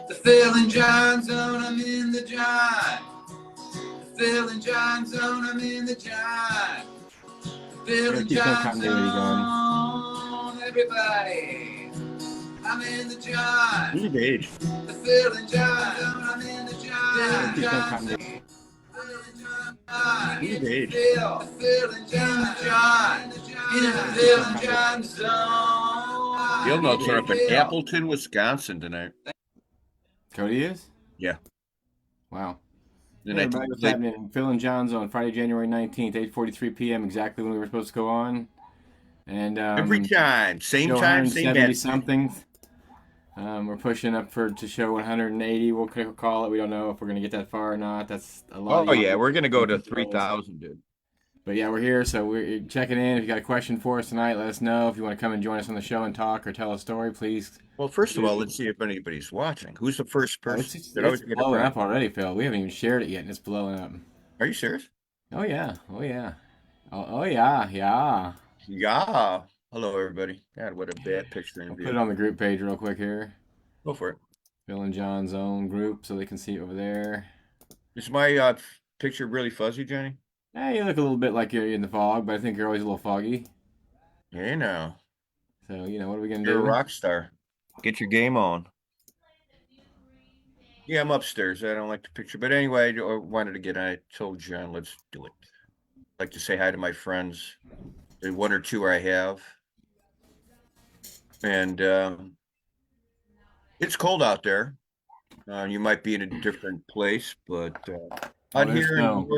The Phil and Jon Zone, I'm in the John. The Phil and Jon Zone, I'm in the John. The Phil and Jon Zone, everybody. I'm in the John. He's age. The Phil and Jon Zone, I'm in the John. He's age. The Phil and Jon. In the Phil and Jon Zone. Field notes are up in Appleton, Wisconsin tonight. Cody is? Yeah. Wow. Then Hey, everybody, what's happening? Phil and Jon Zone, Friday, January 19th, 8:43 p.m., exactly when we were supposed to go on. And every time, same time, same day. Something. We're pushing up to show 180. We'll call it. We don't know if we're going to get that far or not. That's a lot. Oh, yeah, we're going to go to 3,000, dude. But yeah, we're here, so we're checking in. If you got a question for us tonight, let us know. If you want to come and join us on the show and talk or tell a story, please. Well, first of all, let's see if anybody's watching. Who's the first person? It's blowing up already, Phil. We haven't even shared it yet, and it's blowing up. Are you serious? Oh, yeah. Oh, yeah. Oh, yeah. Yeah. Yeah. Hello, everybody. God, what a bad picture. I'll put it on the group page real quick here. Go for it. Phil and Jon Zone group, so they can see it over there. Is my picture really fuzzy, Johnny? Hey, you look a little bit like you're in the fog, but I think you're always a little foggy. Yeah, no. So, what are we going to do? You're a rock star. Get your game on. Yeah, I'm upstairs. I don't like the picture. But anyway, I wanted to I told John, let's do it. I'd like to say hi to my friends. There's one or two I have. And it's cold out there. You might be in a different place, but out here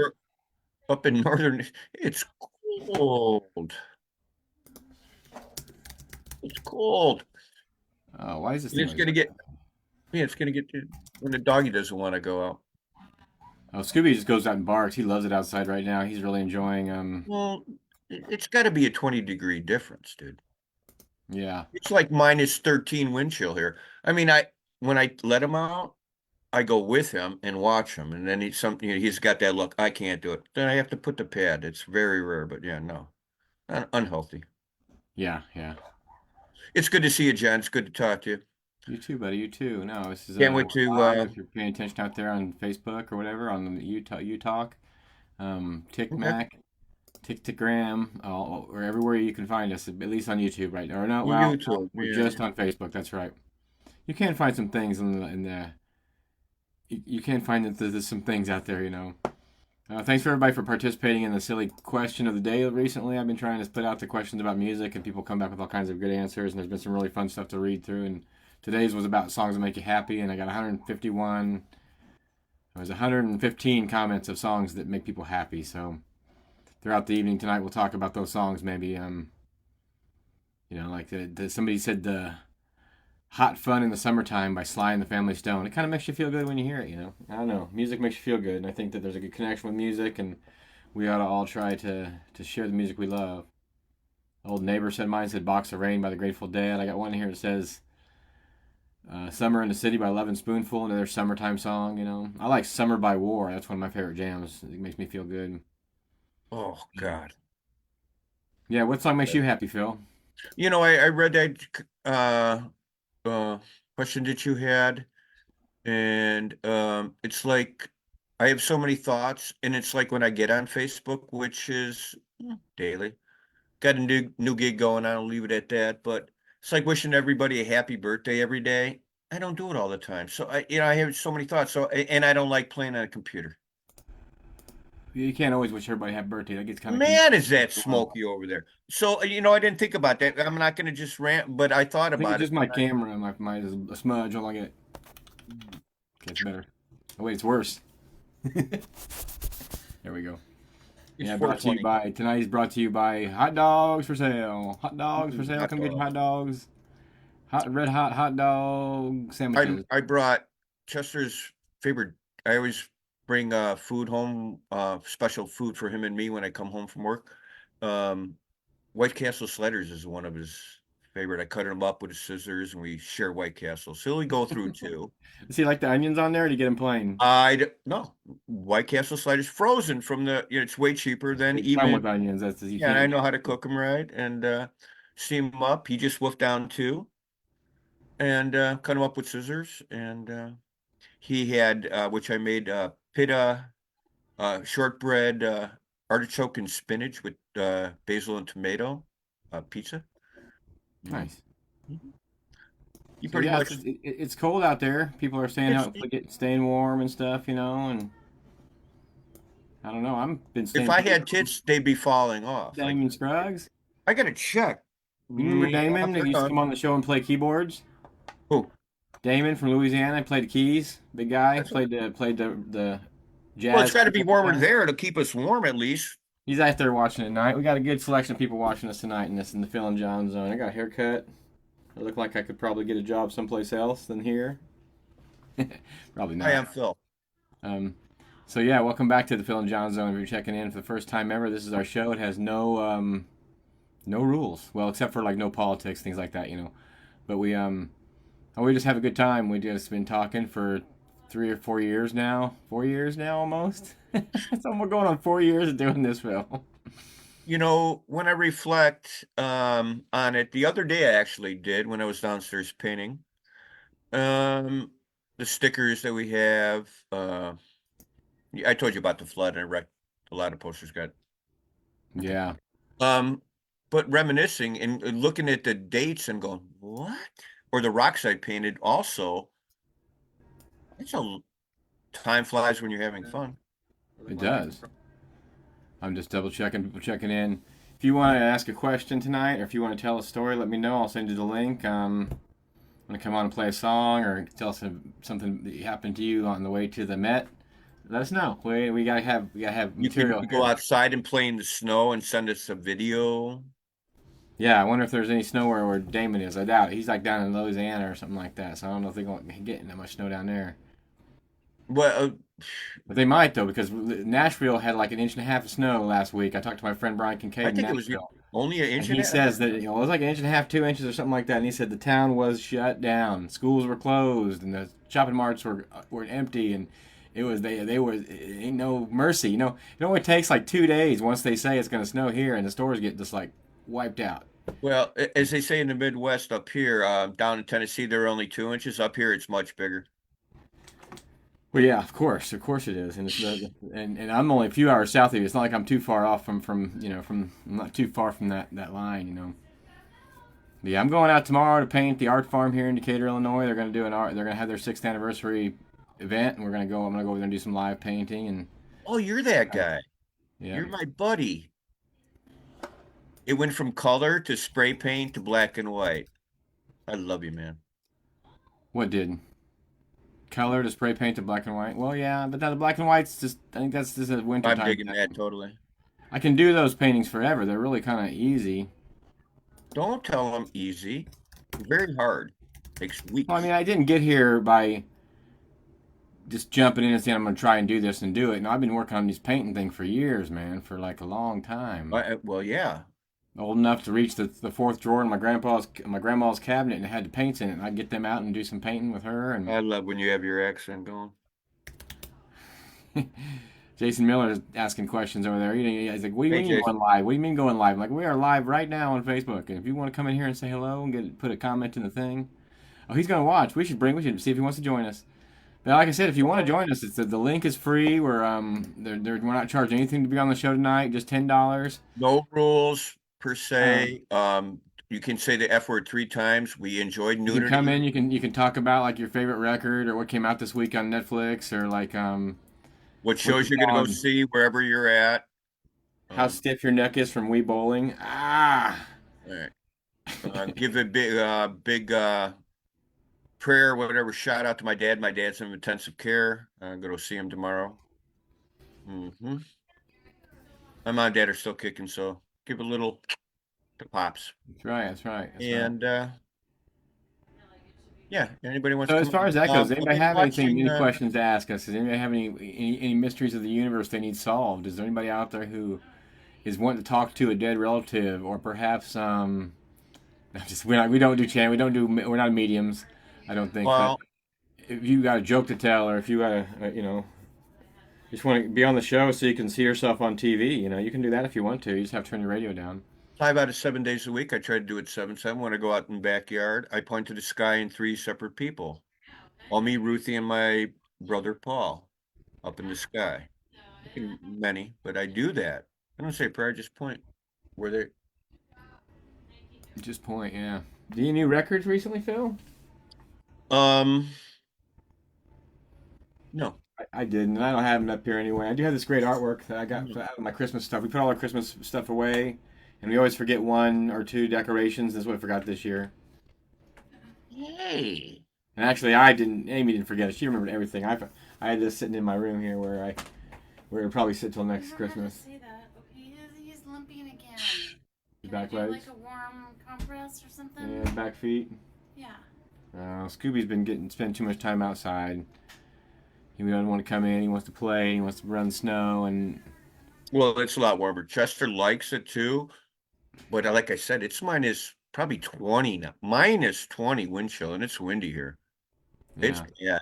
up in northern, it's cold. It's cold. Why is this? It's gonna get. Yeah, it's gonna get to when the doggy doesn't want to go out. Oh, Scooby just goes out and barks. He loves it outside right now. He's really enjoying. Well, it's got to be a 20-degree difference, dude. Yeah. It's like minus 13 wind chill here. I mean, when I let him out, I go with him and watch him, and then he's got that look. I can't do it. Then I have to put the pad. It's very rare, but yeah, no, unhealthy. Yeah, yeah. It's good to see you, John. It's good to talk to you. You too, buddy. You too. No, this is can't wait to. If you're paying attention out there on Facebook or whatever on the you talk, TikTok, or everywhere you can find us, at least on YouTube right now. Or no, well, YouTube. We're just on Facebook. That's right. You can find some things you can find that there's some things out there, Thanks for everybody for participating in the silly question of the day recently. I've been trying to put out the questions about music, and people come back with all kinds of good answers, and there's been some really fun stuff to read through. And today's was about songs that make you happy, and I got 151. There was 115 comments of songs that make people happy. So throughout the evening tonight, we'll talk about those songs. Maybe, like somebody said the Hot Fun in the Summertime by Sly and the Family Stone. It kind of makes you feel good when you hear it, I don't know. Music makes you feel good, and I think that there's a good connection with music, and we ought to all try to share the music we love. Old neighbor said mine said Box of Rain by the Grateful Dead. I got one here that says Summer in the City by Lovin' Spoonful, another summertime song, I like Summer by War. That's one of my favorite jams. It makes me feel good. Oh, God. Yeah, what song makes you happy, Phil? I read that question that you had, and it's like I have so many thoughts, and it's like when I get on Facebook, which is daily, got a new gig going on, I'll leave it at that, but it's like wishing everybody a happy birthday every day. I don't do it all the time, so I have so many thoughts, and I don't like playing on a computer. You can't always wish everybody happy birthday. That gets kind of man. Is that smoky over there? So I didn't think about that. I'm not going to just rant, but I thought about it. Just my camera, my smudge. I'll get it. Okay, it's better. Oh wait, it's worse. There we go. Tonight is brought to you by Hot Dogs for Sale. Hot Dogs for sale. Come get your hot dogs. Red hot dog sandwiches. I brought Chester's favorite. I always bring food home, special food for him and me when I come home from work. White Castle sliders is one of his favorite. I cut them up with his scissors, and we share White Castle. So we go through two. Does he like the onions on there, or do you get them plain? No. White Castle sliders frozen from it's way cheaper than even with onions. That's easy. Yeah, I know how to cook them right and steam them up. He just wolfed down two. and cut them up with scissors. And he had, which I made, pita, shortbread, artichoke and spinach with basil and tomato pizza. Nice. Mhm. You So pretty yeah, much, it's cold out there. People are staying it's, out, staying warm and stuff, and I don't know. I've been if staying I pretty had warm. tits, they'd be falling off. Damon Scruggs. I gotta check. You remember Yeah, Damon that they're used to come done. on the show and play keyboards? Oh, Damon from Louisiana played the keys. Big guy that's played the well, it's jazz got to be keyboard warmer guy. there to keep us warm at least. He's out there watching tonight. We got a good selection of people watching us tonight in the Phil and Jon Zone. I got a haircut. I look like I could probably get a job someplace else than here. Probably I not. am Phil. Um, so yeah, welcome back to the Phil and Jon Zone. If you're checking in for the first time ever, this is our show. It has no rules. Well, except for like no politics, things like that. But we just have a good time. We just been talking for 3 or 4 years now. 4 years now, almost. So we're going on 4 years of doing this, Phil. When I reflect on it, the other day I actually did when I was downstairs painting. Um, the stickers that we have. Yeah, I told you about the flood and I wrecked a lot of posters got. Yeah, But reminiscing and looking at the dates and going, what? Or the rocks I painted also. It's a time flies when you're having fun. it does. I'm just double checking, people checking in. If you want to ask a question tonight, or if you want to tell a story, let me know. I'll send you the link. Want to come on and play a song, or tell us something that happened to you on the way to the Met? Let us know. We gotta have You material can here. go outside and play in the snow and send us a video. Yeah, I wonder if there's any snow where Damon is. I doubt it. He's like down in Louisiana or something like that. So I don't know if they're going to be getting that much snow down there. Well, But they might though, because Nashville had like an inch and a half of snow last week. I talked to my friend Brian Kincaid I in think it was Nashville, only an and inch he and a half. says that it was like an inch and a half, 2 inches or something like that. And he said the town was shut down, schools were closed, and the shopping marts were empty, and it was they were ain't no mercy. It only takes like 2 days once they say it's going to snow here, and the stores get just like wiped out. Well, as they say in the Midwest up here, down in Tennessee, they're only 2 inches. Up here, it's much bigger. Well, yeah, of course it is, and and I'm only a few hours south of you. It's not like I'm too far off from I'm not too far from that line. But yeah, I'm going out tomorrow to paint the art farm here in Decatur, Illinois. They're going to do an art. They're going to have their 6th anniversary event, and I'm going to go over there and do some live painting, and Oh, you're that guy. yeah. You're my buddy. It went from color to spray paint to black and white. I love you, man. What did? Color to spray paint to black and white. Well, yeah, but now the black and white's I think that's just a winter I'm time digging thing. that totally. I can do those paintings forever. They're really kind of easy. Don't tell them easy. Very hard. Takes Well, I weeks. mean, I didn't get here by just jumping in and saying I'm going to try and do this and do it. No, I've been working on these painting thing for years, man, for like a long time. Well, yeah. Old enough to reach the fourth drawer in my grandma's cabinet and it had the paints in it. And I'd get them out and do some painting with her. And I love when you have your accent going. Jason Miller is asking questions over there. He's like, "What do you Hey, mean Jason. going live? What do you mean going live?" I'm like, "We are live right now on Facebook. And if you want to come in here and say hello and put a comment in the thing, oh, he's going to watch. We should see if he wants to join us." But like I said, if you want to join us, the link is free. We're not charging anything to be on the show tonight. Just $10. No rules per se. You can say the F word 3 times. We enjoyed You can come nudity. in. You can talk about like your favorite record or what came out this week on Netflix or like What what you shows you're gonna saw go on see wherever you're at. how stiff your neck is from Wii Bowling. Ah, All right. Give a big prayer, whatever. Shout out to my dad. My dad's in intensive care. I'm gonna see him tomorrow. My mom and dad are still kicking, so give a little to pops. that's right. That's right. That's right. And yeah, anybody wants So to as come far on? as that goes, I've anybody been have watching, any questions to ask us? Does anybody have any mysteries of the universe they need solved? Is there anybody out there who is wanting to talk to a dead relative, or perhaps we don't do chat, we're not mediums, I don't think. But well, if you got a joke to tell, or if you got just want to be on the show so you can see yourself on TV, you can do that if you want to. You just have to turn your radio down. 5 out of 7 days a week. I try to do it 7/7. When I go out in the backyard, I point to the sky and 3 separate people. All me, Ruthie, and my brother Paul up in the sky. Many, but I do that. I don't say a prayer, I just point where they. Just point, yeah. Do you new records recently, Phil? Um, no. I didn't, and I don't have it up here anyway. I do have this great artwork that I got out of my Christmas stuff. We put all our Christmas stuff away, and we always forget 1 or 2 decorations. That's what I forgot this year. Hey. And actually, I didn't. Amy didn't forget it. She remembered everything. I had this sitting in my room here where it'll probably sit till next Christmas. Say that. Okay, he's limping again. His Can I back do, legs. like a warm compress or something? Yeah, back feet. Yeah. Scooby's been spending too much time outside. He doesn't want to come in. He wants to play. He wants to run snow, and Well, it's a lot warmer. Chester likes it too, but like I said, it's probably 20 now. -20 wind chill, and it's windy here. It's yeah.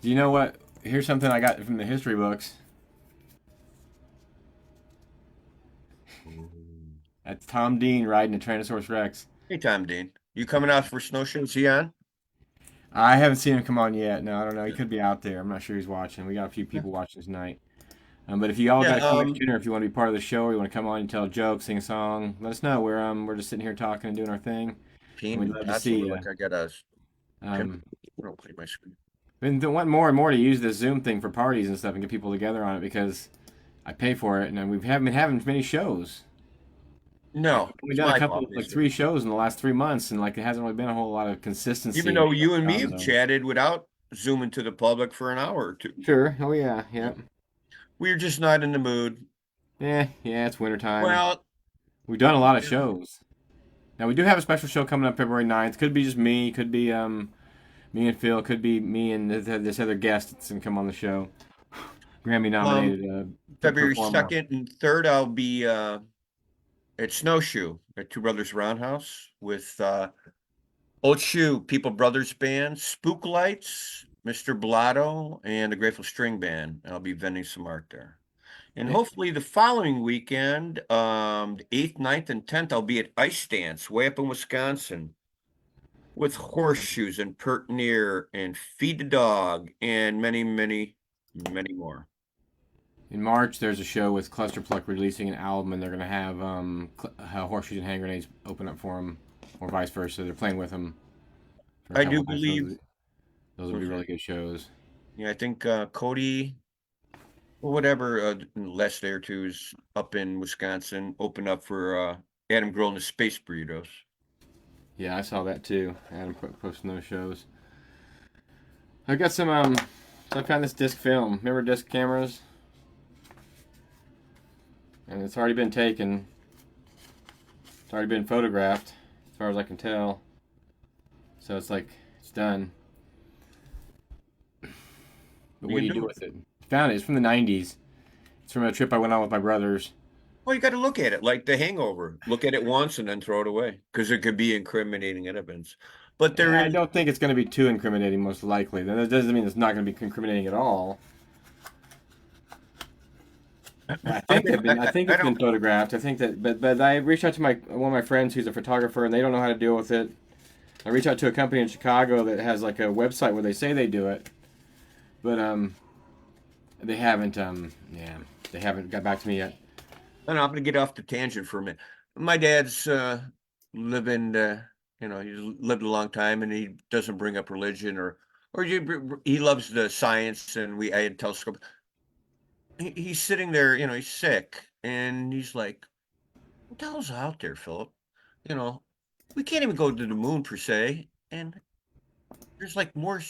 Do you know what? Here's something I got from the history books. That's Tom Dean riding a Tyrannosaurus Rex. Hey, Tom Dean, you coming out for snowshoes? Is he on? I haven't seen him come on yet. No, I don't know. He could be out there. I'm not sure he's watching. We got a few people watching tonight. But if you all got a question, or if you want to be part of the show, or you want to come on and tell a joke, sing a song, let us know. We're just sitting here talking and doing our thing. We'd love to see you. Like I got a. Um, Don't play my screen. Been want more and more to use this Zoom thing for parties and stuff and get people together on it because I pay for it and we haven't been having many shows. No, We've done a couple, like 3 shows in the last 3 months, and like it hasn't really been a whole lot of consistency. Even though you and me have chatted without zooming to the public for an hour or 2. Sure. Oh yeah. We're just not in the mood. Yeah. It's wintertime. Well, we've done a lot of shows. Now we do have a special show coming up February 9th. Could be just me. Could be me and Phil. Could be me and this other guest that's gonna come on the show. Grammy nominated. February 2nd and 3rd, I'll be at Snowshoe at Two Brothers Roundhouse with Old Shoe People Brothers Band, Spook Lights, Mr. Blotto, and the Grateful String Band. I'll be vending some art there. And hopefully the following weekend, the 8th, 9th, and 10th, I'll be at Ice Dance way up in Wisconsin with Horseshoes and Pert Near and Feed the Dog and many, many, many more. In March, there's a show with Cluster Pluck releasing an album, and they're going to have Horseshoes and Hand Grenades open up for them, or vice versa. They're playing with them. I do believe those will be really good shows. Yeah, I think Cody, or whatever, in the last day or two is up in Wisconsin, open up for Adam Grohl and the Space Burritos. Yeah, I saw that too. Adam posting those shows. I got some. So I found this disc film. Remember disc cameras? And it's already been taken. It's already been photographed, as far as I can tell. So it's like, it's done. But what do you do with it? Found it. It's from the 90s. It's from a trip I went on with my brothers. Well, you got to look at it like The Hangover. Look at it once and then throw it away because it could be incriminating evidence. But I don't think it's going to be too incriminating, most likely. That doesn't mean it's not going to be incriminating at all. I think it's been photographed. I think that, but I reached out to one of my friends who's a photographer, and they don't know how to deal with it. I reached out to a company in Chicago that has like a website where they say they do it, but they haven't they haven't got back to me yet. I'm going to get off the tangent for a minute. My dad's living, he's lived a long time, and he doesn't bring up religion or he loves the science, and I had telescope. He's sitting there, he's sick, and he's like, what the hell's out there, Philip? We can't even go to the moon per se, and there's like more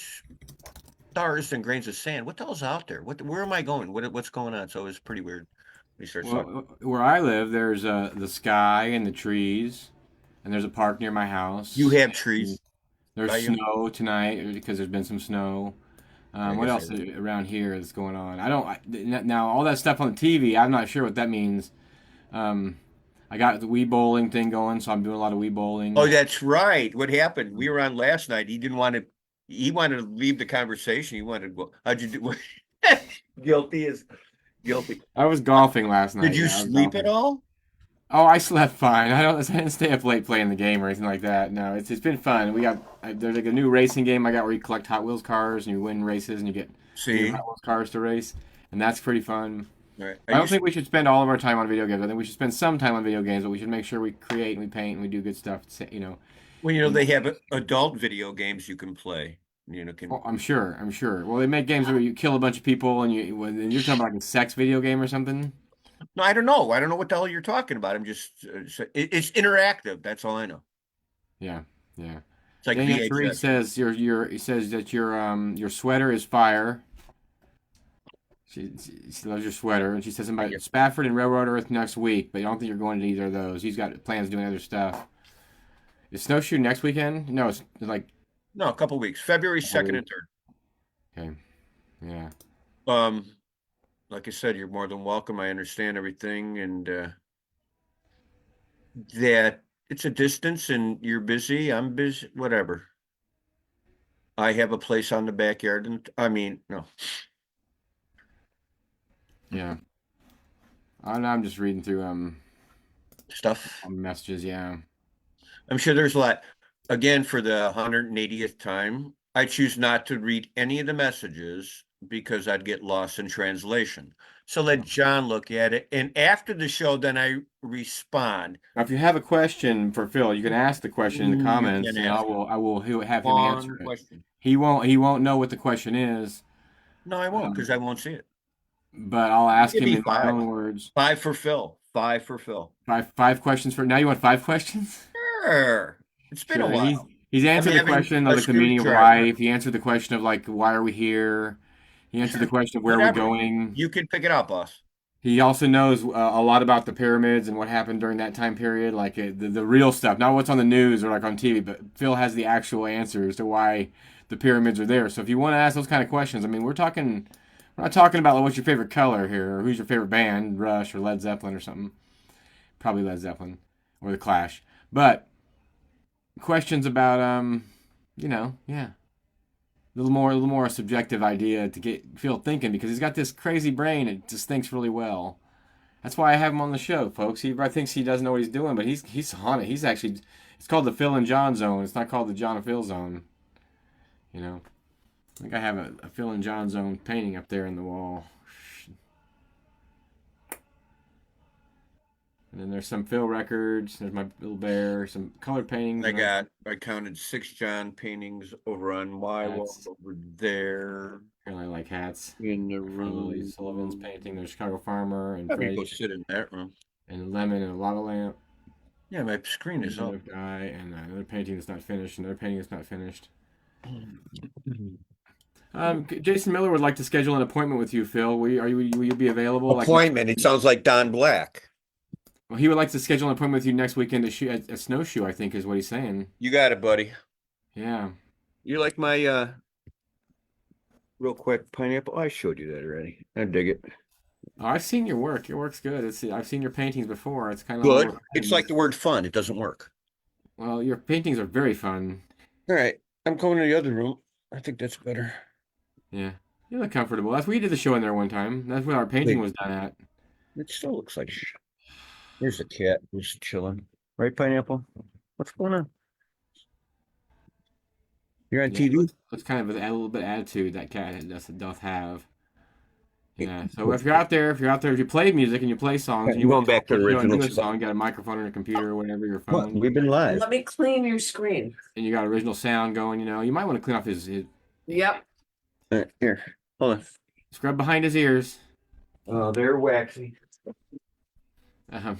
stars than grains of sand. What the hell's out there? Where am I going? What's going on? So it was pretty weird. Where I live, there's the sky and the trees, and there's a park near my house. You have trees. There's snow tonight because there's been some snow. What else around here is going on? Now all that stuff on the TV. I'm not sure what that means. I got the Wii bowling thing going, so I'm doing a lot of Wii bowling. Oh, that's right. What happened? We were on last night. He didn't want to. He wanted to leave the conversation. He wanted to go. How'd you do? Guilty as guilty. I was golfing last night. Did you sleep at all? Oh, I slept fine. I didn't stay up late playing the game or anything like that. No, it's been fun. There's like a new racing game I got where you collect Hot Wheels cars and you win races and you get new See, Hot Wheels cars to race, and that's pretty fun. all right. I don't think we should spend all of our time on video games. I think we should spend some time on video games, but we should make sure we create and we paint and we do good stuff. You know. Well, you know, they have adult video games you can play. You know, Oh, can I'm sure. I'm sure. Well, they make games where you kill a bunch of people and you're talking about like a sex video game or something. no, I don't know. I don't know what the hell you're talking about. I'm just it's interactive. That's all I know. Yeah, yeah. It's like Daniel Sharif VHS. says he says that your sweater is fire. She loves your sweater, and she says I about guess. Spafford and Railroad Earth next week, but I don't think you're going to either of those. He's got plans doing other stuff. Is Snowshoe next weekend? No, it's like No, a couple weeks. February 2nd and 3rd. okay, yeah, Like I said, you're more than welcome. I understand everything, and that it's a distance, and you're busy. I'm busy. Whatever. I have a place on the backyard, and I mean, no. yeah. I'm just reading through Stuff. messages. Yeah, I'm sure there's a lot. Again, for the 180th time, I choose not to read any of the messages because I'd get lost in translation. So let John look at it. And after the show, then I respond. now, if you have a question for Phil, you can ask the question in the You comments, can and ask I will have him one answer it. question. He won't know what the question is, No, I won't because I won't see it. but I'll ask Give him me in my five. own words. 5 for Phil. 5 for Phil. Five questions for now. You want 5 questions? Sure. It's been a Sure. while. He's answered the having question a of like the meaning of screwdriver. life. He answered the question of like why are we here. He answered the Sure. question of where are we Whatever. going. You can pick it up, boss. He also knows a lot about the pyramids and what happened during that time period, like the real stuff, not what's on the news or like on TV. But Phil has the actual answers to why the pyramids are there. So if you want to ask those kind of questions, I mean, we're not talking about like, what's your favorite color here or who's your favorite band, Rush or Led Zeppelin or something. Probably Led Zeppelin or the Clash. But questions about yeah, a little more subjective idea to get Phil thinking because he's got this crazy brain. It just thinks really well. That's why I have him on the show, folks. He probably thinks he doesn't know what he's doing, but he's on it. He's actually it's called the Phil and Jon Zone. It's not called the John and Phil Zone. You know, I think I have a Phil and Jon Zone painting up there in the wall. And then there's some Phil records. There's my little bear. Some colored paintings. I counted 6 John paintings over on my wall Hats. over there Apparently, I like hats. in the Lily room. Sullivan's painting. There's Chicago Farmer and Let me go Freddie sit in that room. and Lemon and a lava lamp. Yeah, my screen is up. Another guy and another painting that's not finished. Another painting that's not finished. Jason Miller would like to schedule an appointment with you, Phil. Will you be available? Appointment. It sounds like Don Black. Well, he would like to schedule an appointment with you next weekend to shoot at Snowshoe, I think is what he's saying. You got it, buddy. Yeah. You like my real quick pineapple? I showed you that already. I dig it. Oh, I've seen your work. Your work's good. I've seen your paintings before. It's kind of Good. It's like the word fun. It doesn't work. well, your paintings are very fun. All right. I'm going to the other room. I think that's better. Yeah. You look comfortable. That's we did the show in there one time. That's where our painting was done at. It still looks like There's a cat who's chilling. Right, Pineapple? What's going on? You're on Yeah, TV? it's kind of a little bit attitude that cat doth have. Yeah. So if you're out there, if you play music and you play songs, and you Going want back to the do original a song, you got a microphone on your computer or whatever, your What? phone, We've been live. Let me clean your screen. and you got original sound going. You might want to clean off his Yep. Here, hold on. scrub behind his ears. Oh, they're waxy. Um,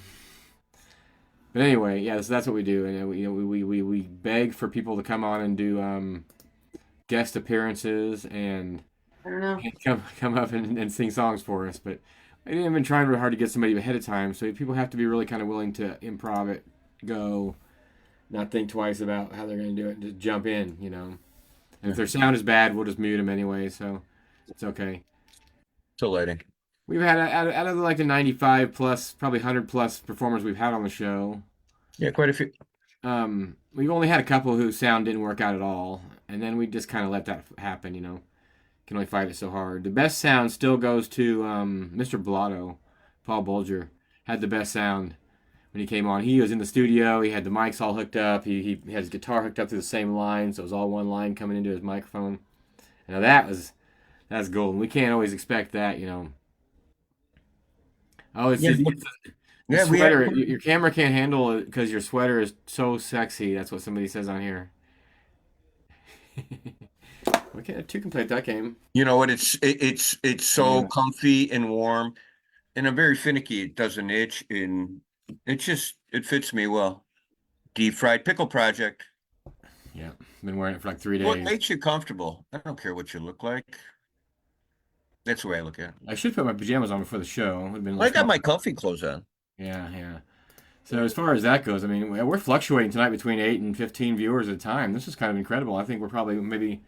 but anyway, yeah, so that's what we do, and we beg for people to come on and do guest appearances and I don't know. come up and sing songs for us. But I didn't even try very hard to get somebody ahead of time, so people have to be really kind of willing to improv it, go, not think twice about how they're going to do it, and just jump in, And if their sound is bad, we'll just mute them anyway, so it's okay. Still lighting. We've had out of like the 95 plus, probably 100 plus performers we've had on the show. Yeah, quite a few. We've only had a couple whose sound didn't work out at all, and then we just kind of let that happen. Can only fight it so hard. The best sound still goes to Mr. Blotto, Paul Bulger had the best sound. when he came on. He was in the studio. He had the mics all hooked up. He had his guitar hooked up through the same line, so it was all one line coming into his microphone. Now that's golden. We can't always expect that, you know. Oh, Yeah, the yeah, we had. sweater. Your camera can't handle it because your sweater is so sexy. That's what somebody says on here. Okay, two can play that game. You know what? It's so Yeah. comfy and warm, and I'm very finicky. It doesn't itch, and it fits me well. Deep fried pickle project. Yeah, been wearing it for like 3 Well, it days. makes you comfortable. I don't care what you look like. That's the way I look at it. I should put my pajamas on before the show. Would have been I less got my comfortable. comfy clothes on. Yeah, yeah. So as far as that goes, I mean, we're fluctuating tonight between 8 and 15 viewers at a time. This is kind of incredible. I think we're probably maybe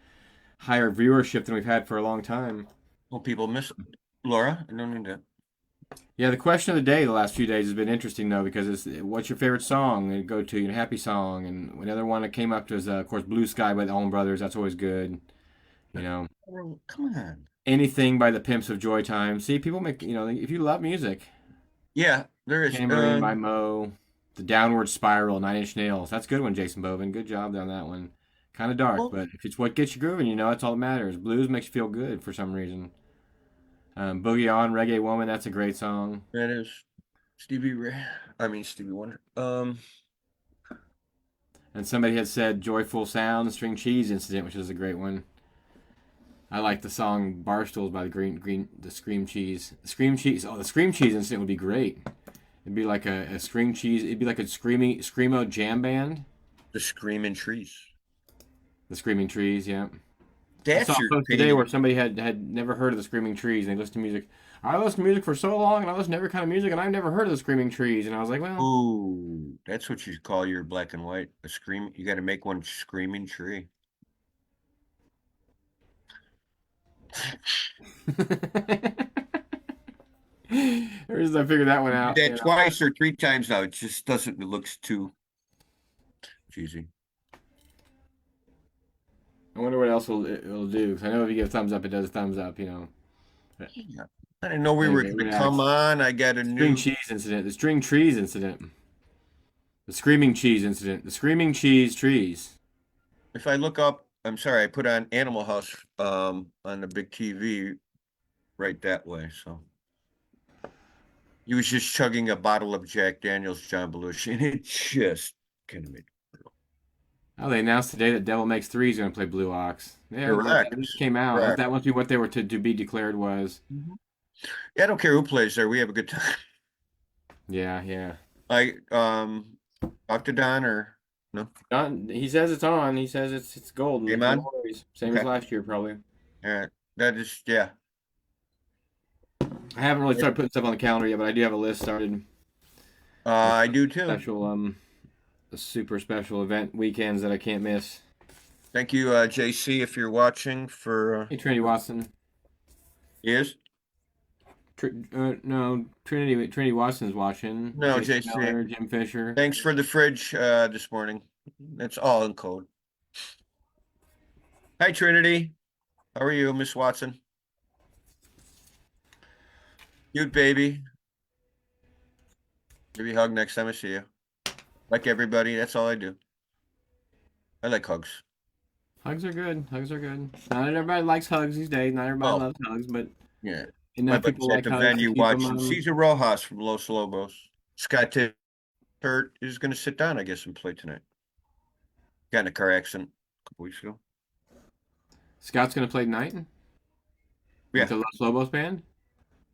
higher viewership than we've had for a long time. Well, people miss Laura. I don't need that. Yeah, the question of the day the last few days has been interesting though because it's what's your favorite song to go to, your happy song, and another one that came up was of course Blue Sky by the Allman Brothers. That's always good. You know, Oh, come on. anything by the Pimps of Joy Time. See, people make if you love music, Yeah, there is. Tambourine by Mo, The Downward Spiral, Nine Inch Nails. That's a good one, Jason Bovin. Good job on that one. Kind of dark, Well, but if it's what gets you grooving, that's all that matters. Blues makes you feel good for some reason. Boogie On, Reggae Woman, that's a great song. that is Stevie Wonder. And somebody had said Joyful Sound, String Cheese Incident, which is a great one. I like the song Barstools by the Scream Cheese. The Scream Cheese, the Scream Cheese Incident would be great. It'd be like a Scream Cheese, it'd be like a Screamo jam band. The Screaming Trees. The Screaming Trees, yeah. I saw That's a your post today painting. where somebody had never heard of the Screaming Trees and they listened to music. I listened to music for so long and I listened to every kind of music and I've never heard of the Screaming Trees. And I was like, well, Ooh, that's what you call your black and white. A scream. You got to make one screaming tree. Or just I figured that one out. Did that twice or three times now. It just doesn't. It looks too cheesy. I wonder what else it'll do. Because I know if you give a thumbs up, it does a thumbs up, But Yeah. I didn't know we were anyway, going to relax. come on. I got a String new. cheese incident. The string trees incident. The screaming cheese incident. The screaming cheese trees. If I look up, I'm sorry, I put on Animal House on the big TV right that way. So he was just chugging a bottle of Jack Daniels, John Belushi, and it just kind of made. Oh, they announced today that Devil Makes Three is going to play Blue Ox. Yeah, Correct. that came out. Correct. That must be what they were to be declared was. Yeah, I don't care who plays there. We have a good time. Yeah, yeah. I talk to Don or no? Don, he says it's on. He says it's golden. Game No on? worries. Same as Okay. last year, probably. All right. That is yeah. I haven't really started putting stuff on the calendar yet, but I do have a list started. I do too. Special a super special event weekends that I can't miss. Thank you, JC, if you're watching for Hey, Trinity Watson. is No, Trinity Watson's watching. No, Jason JC. Miller, Jim Fisher. Thanks for the fridge this morning. That's all in code. Hi, Trinity. How are you, Miss Watson? Cute baby. Give you a hug next time I see you. Like everybody, that's all I do. I like hugs. Hugs are good. Hugs are good. Not everybody likes hugs these days. Not everybody Oh. loves hugs, but Yeah. enough My buddy's people at like the hugs. to venue keep 'em, watching Cesar Rojas from Los Lobos. Scott Hurt is going to sit down, I guess, and play tonight. Got in a car accident a couple weeks ago. Scott's gonna play tonight. Yeah. With the Los Lobos band.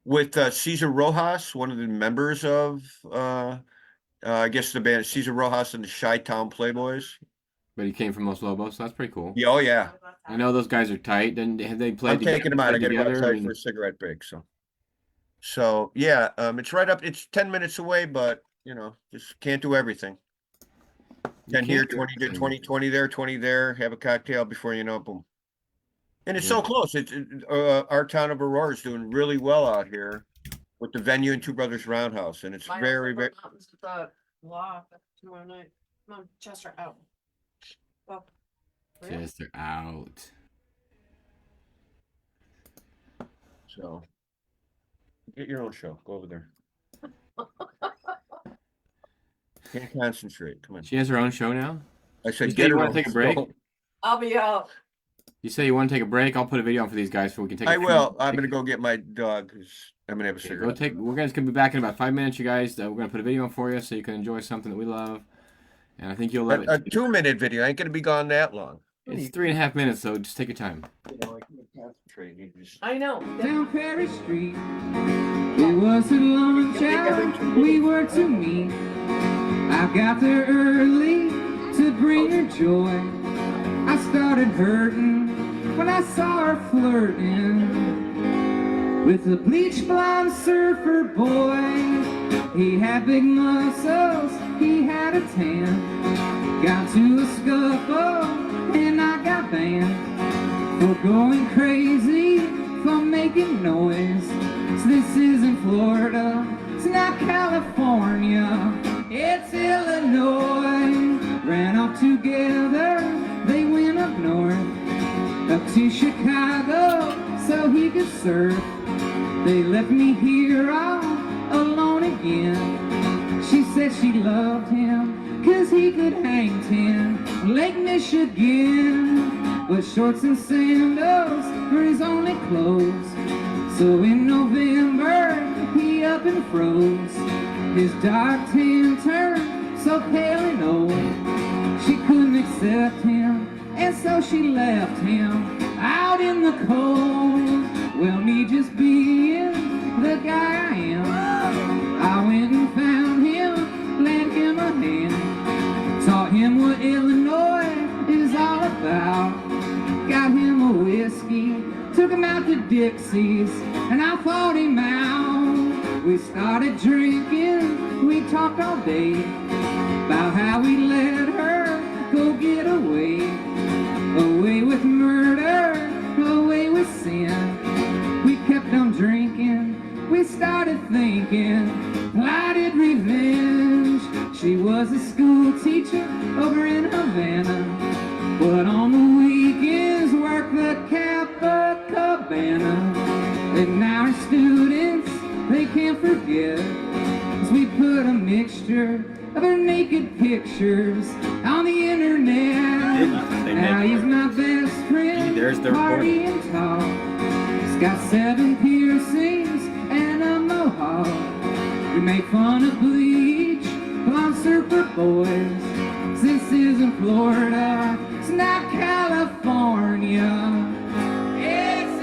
With Cesar Rojas, one of the members of, I guess the band Cesar Rojas and the Chi-Town Playboys. But he came from Los Lobos, so that's pretty cool. Yeah, oh yeah. I know those guys are tight. And have they played I'm together? taking them out. I got to go together? outside I mean, for a cigarette break. So yeah, it's right up. It's 10 minutes away, but just can't do everything. you 10 here, can't do 20 there, everything. 20, 20 there, 20 there. Have a cocktail before you know it, boom. And it's so Yeah. close. Our town of Aurora is doing really well out here with the venue and Two Brothers Roundhouse, and it's very, very. Mountains at the law tomorrow night. Come on, Chester, out. Well, really? Yes, they're out. So get your own show. Go over there. Can't concentrate. Come on. She has her own show now? I You said, say get you her wanna own take a break? show. I'll be out. You say you want to take a break? I'll put a video on for these guys so we can take a I few- will. I'm gonna go get my dog. 'Cause I'm gonna have a Okay, cigarette. we're guys gonna be back in about 5 minutes, you guys. We're gonna put a video on for you so you can enjoy something that we love. And I think you'll love A it. 2-minute video ain't gonna be gone that long. It's 3.5 minutes, so just take your time. You know, I can't concentrate. You just- I know. Down Perry Street. It was a long shot we were to meet. I got there early to bring her joy. I started hurting when I saw her flirting with a bleach blonde surfer boy. He had big muscles, he had a tan. Got to a scuffle and I got banned for going crazy, for making noise. So this isn't Florida, it's not California, it's Illinois. Ran off together, they went up north, up to Chicago, so he could surf. They left me here all alone again. She said she loved him, 'cause he could hang 10 Lake Michigan, with shorts and sandals were his only clothes. So in November, he up and froze. His dark tan turned so pale and old. She couldn't accept him, and so she left him out in the cold. Well, me just being the guy I am, I went and found him, lent him a hand, taught him what Illinois is all about. Got him a whiskey, took him out to Dixie's, and I fought him out. We started drinking, we talked all day about how we let her go get away. Away with murder, away with sin. We kept on drinking, we started thinking, plotted revenge. She was a school teacher over in Havana, but on the weekends worked the Cabana. And now our students, they can't forget, 'cause we put a mixture of her naked pictures on the internet. Now he's my best friend, There's their party and talk. He's got 7 piercings and a mohawk. We make fun of bleach, blonde surfer boys. This isn't Florida, it's not California, it's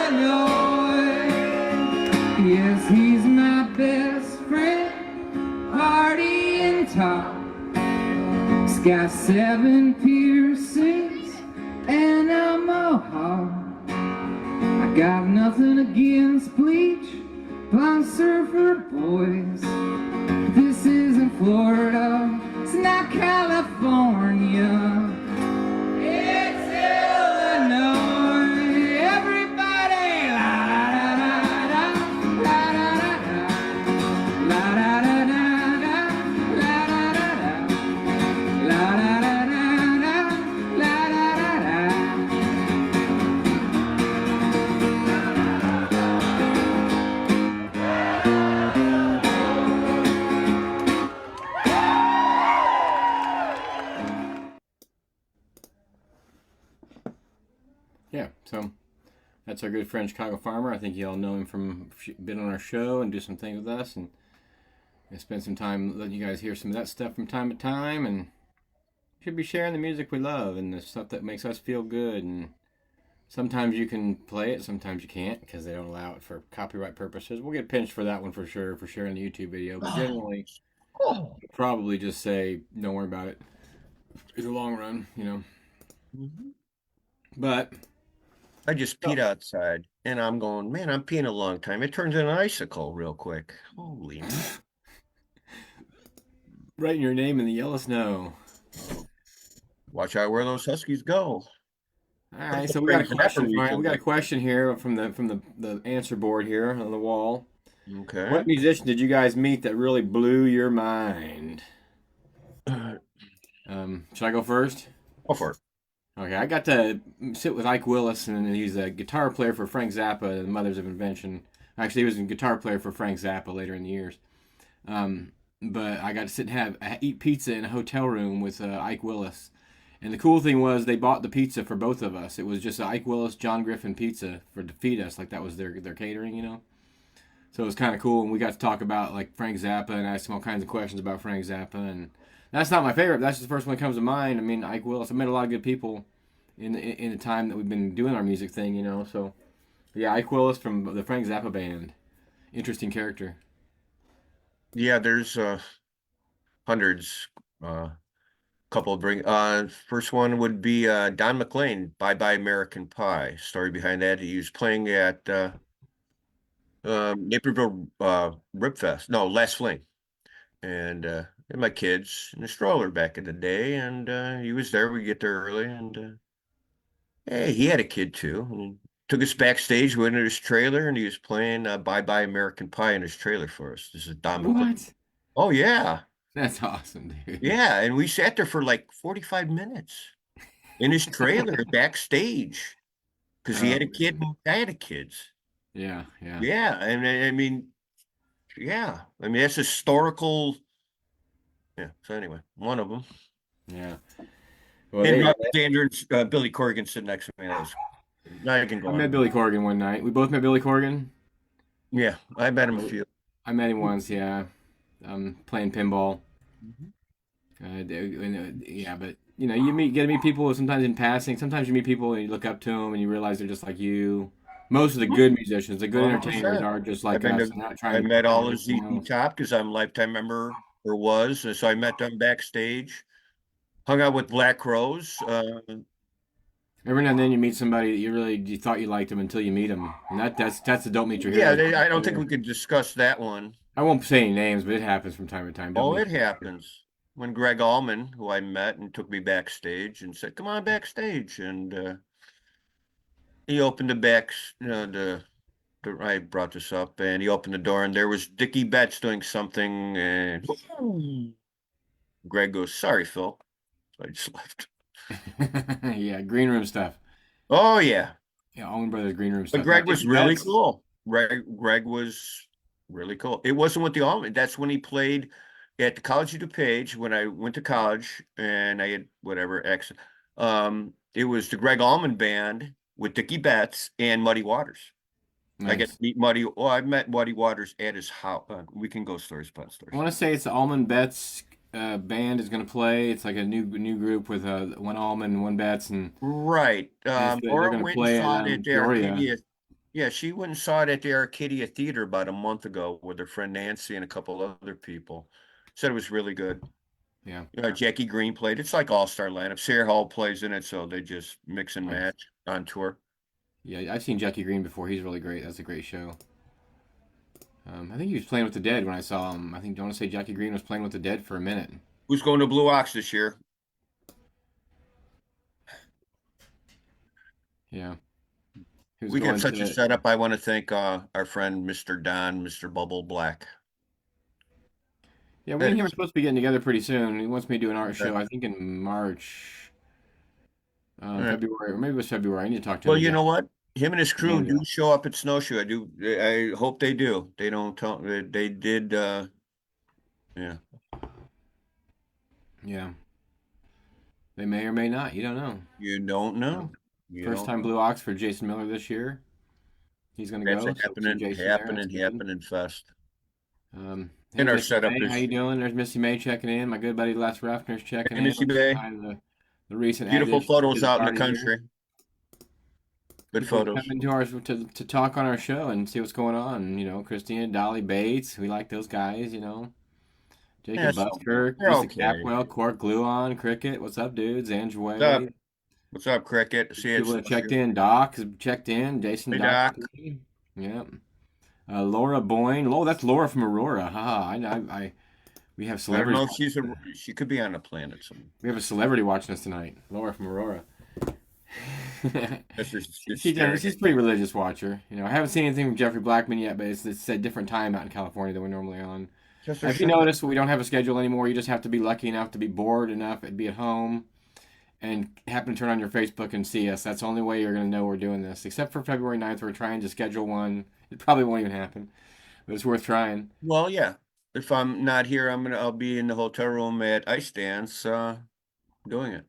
Illinois. Yes, he's my best friend, party and talk. He's got 7 piercings and a mohawk. I got nothing against bleach, blonde surfer boys. This isn't Florida, it's not California, it's Illinois. Everybody, la da da da, la da da da, la da da da da, la da da da, la da da da, la da da da. Yeah, so that's our good friend Chicago Farmer. I think you all know him from been on our show and do some things with us, and I spend some time letting you guys hear some of that stuff from time to time, and should be sharing the music we love and the stuff that makes us feel good. And sometimes you can play it, sometimes you can't because they don't allow it for copyright purposes. We'll get pinched for that one for sure, for sharing the YouTube video. But generally, probably just say don't worry about it in the long run, you know. But I just peed outside, and I'm going, man, I'm peeing a long time. It turns into an icicle real quick. Holy man. writing your name in the yellow snow. Watch out where those huskies go. All right, so we got a question. We got a question here from the answer board here on the wall. Okay. What musician did you guys meet that really blew your mind? Should I go first? Go for it. Okay, I got to sit with Ike Willis, and he's a guitar player for Frank Zappa, the Mothers of Invention. Actually, he was a guitar player for Frank Zappa later in the years. but I got to sit and eat pizza in a hotel room with Ike Willis. And the cool thing was they bought the pizza for both of us. It was just Ike Willis, John Griffin pizza to feed us, like that was their catering, you know. So it was kind of cool, and we got to talk about like Frank Zappa and ask him all kinds of questions about Frank Zappa. And that's not my favorite. That's just the first one that comes to mind. I mean, Ike Willis. I met a lot of good people in the time that we've been doing our music thing, you know. So yeah, Ike Willis from the Frank Zappa band. Interesting character. Yeah, there's hundreds. Couple of bring first one would be Don McLean, Bye Bye American Pie. Story behind that, he was playing at Naperville Rip Fest. No, Last Fling. And my kids in a stroller back in the day, and he was there. We get there early, and hey, he had a kid too. And took us backstage, went in his trailer, and he was playing Bye Bye American Pie in his trailer for us. This is Don McLean. What? Oh yeah. That's awesome, dude. Yeah, and we sat there for like 45 minutes in his trailer backstage because he had a kid and I had a kids. Yeah, yeah. Yeah, and I mean, yeah, I mean that's historical. Yeah. So anyway, one of them. Yeah. Well, And Robert Sanders, Billy Corgan sitting next to me. That was. Now I can go I on. met Billy Corgan one night. We both met Billy Corgan. Yeah, I met him a few. I met him once, yeah. Playing pinball. Yeah, but you know, get to meet people sometimes in passing. Sometimes you meet people and you look up to them and you realize they're just like you. Most of the good musicians, the good 100%. entertainers, are just like I've been us. to- They're not I trying to met all compare of to anyone ZZ else. Top because I'm a lifetime member or was. So I met them backstage. Hung out with Black Rose. Every now and then you meet somebody that you thought you liked them until you meet them, and that's the don't meet your Yeah, heroes. I don't think we could discuss that one. I won't say any names, but it happens from time to time. Don't Oh, meet it happens. When Greg Allman, who I met and took me backstage and said, "Come on backstage," and he opened the back, I brought this up, and he opened the door, and there was Dickie Betts doing something, and Greg goes, "Sorry, Phil." So I just left. Yeah, green room stuff. Oh yeah, Yeah, Allman Brothers green room but stuff. Greg Now, was Dickie really Betts- cool. Greg was really cool. It wasn't with the Allman. That's when he played at the College of DuPage when I went to college and I had whatever X. It was the Greg Allman band with Dickie Betts and Muddy Waters. I get Nice. to meet Muddy. Oh, I met Muddy Waters at his house. We can go stories upon I stories. want to say it's the Allman Betts band is going to play. It's like a new group with one Allman and one Betts, and Right. they're Laura gonna went play and saw at, it at the Peoria. Arcadia. Yeah, she went and saw it at the Arcadia Theater about a month ago with her friend Nancy and a couple other people. Said it was really good. Yeah. Jackie Green played. It's like all-star lineup. Sarah Hall plays in it, so they just mix and Nice. match on tour. Yeah, I've seen Jackie Green before. He's really great. That's a great show. I think he was playing with the Dead when I saw him. I want to say Jackie Green was playing with the Dead for a minute. Who's going to Blue Ox this year? Yeah. He was We got going such a to- setup. I want to thank our friend Mr. Don, Mr. Bubble Black. Yeah, we and him are supposed to be getting together pretty soon. He wants me to do an art Okay. show, I think in March, right. February, or maybe it was February. I need to talk to Well, him you again. know what? Him and his crew Mango. do show up at Snowshoe. I hope they do. They don't tell. They did. Yeah. Yeah. They may or may not. You don't know. You don't know. You First don't time know. Blue Ox for Jason Miller this year. He's going to That's go. a So we'll see Jason there. That's good. happening fest. Hey, And our Missy setup May, is- how you doing? There's Missy May checking in. My good buddy Les Ruffner's checking Hey, in. Missy May. The recent Beautiful additions to photos out in the party here. country. Good People photos. come into ours to talk on our show and see what's going on. You know, Christina, Dolly Bates, we like those guys. You know, Jacob Yeah, so Busker, they're Lisa okay. Capwell, Court Gluon, Cricket. What's up, dudes? Andrew What's up? Wade. What's up, Cricket? See People it. that checked in. Doc has checked in. Jason Hey, Doc. Doc. Yep. Laura Boyne. Oh, that's Laura from Aurora. We have I don't celebrities. know. She could be on a planet somewhere. We have a celebrity watching us tonight. Laura from Aurora. That's just She's a pretty religious watcher. You know, I haven't seen anything from Jeffrey Blackman yet, but it's a different time out in California than we're normally on. If you notice, we don't have a schedule anymore. You just have to be lucky enough to be bored enough and be at home and happen to turn on your Facebook and see us. That's the only way you're going to know we're doing this. Except for February 9th, we're trying to schedule one. It probably won't even happen, but it's worth trying. Well, yeah. if I'm not here, I'll be in the hotel room at Ice Dance, doing it.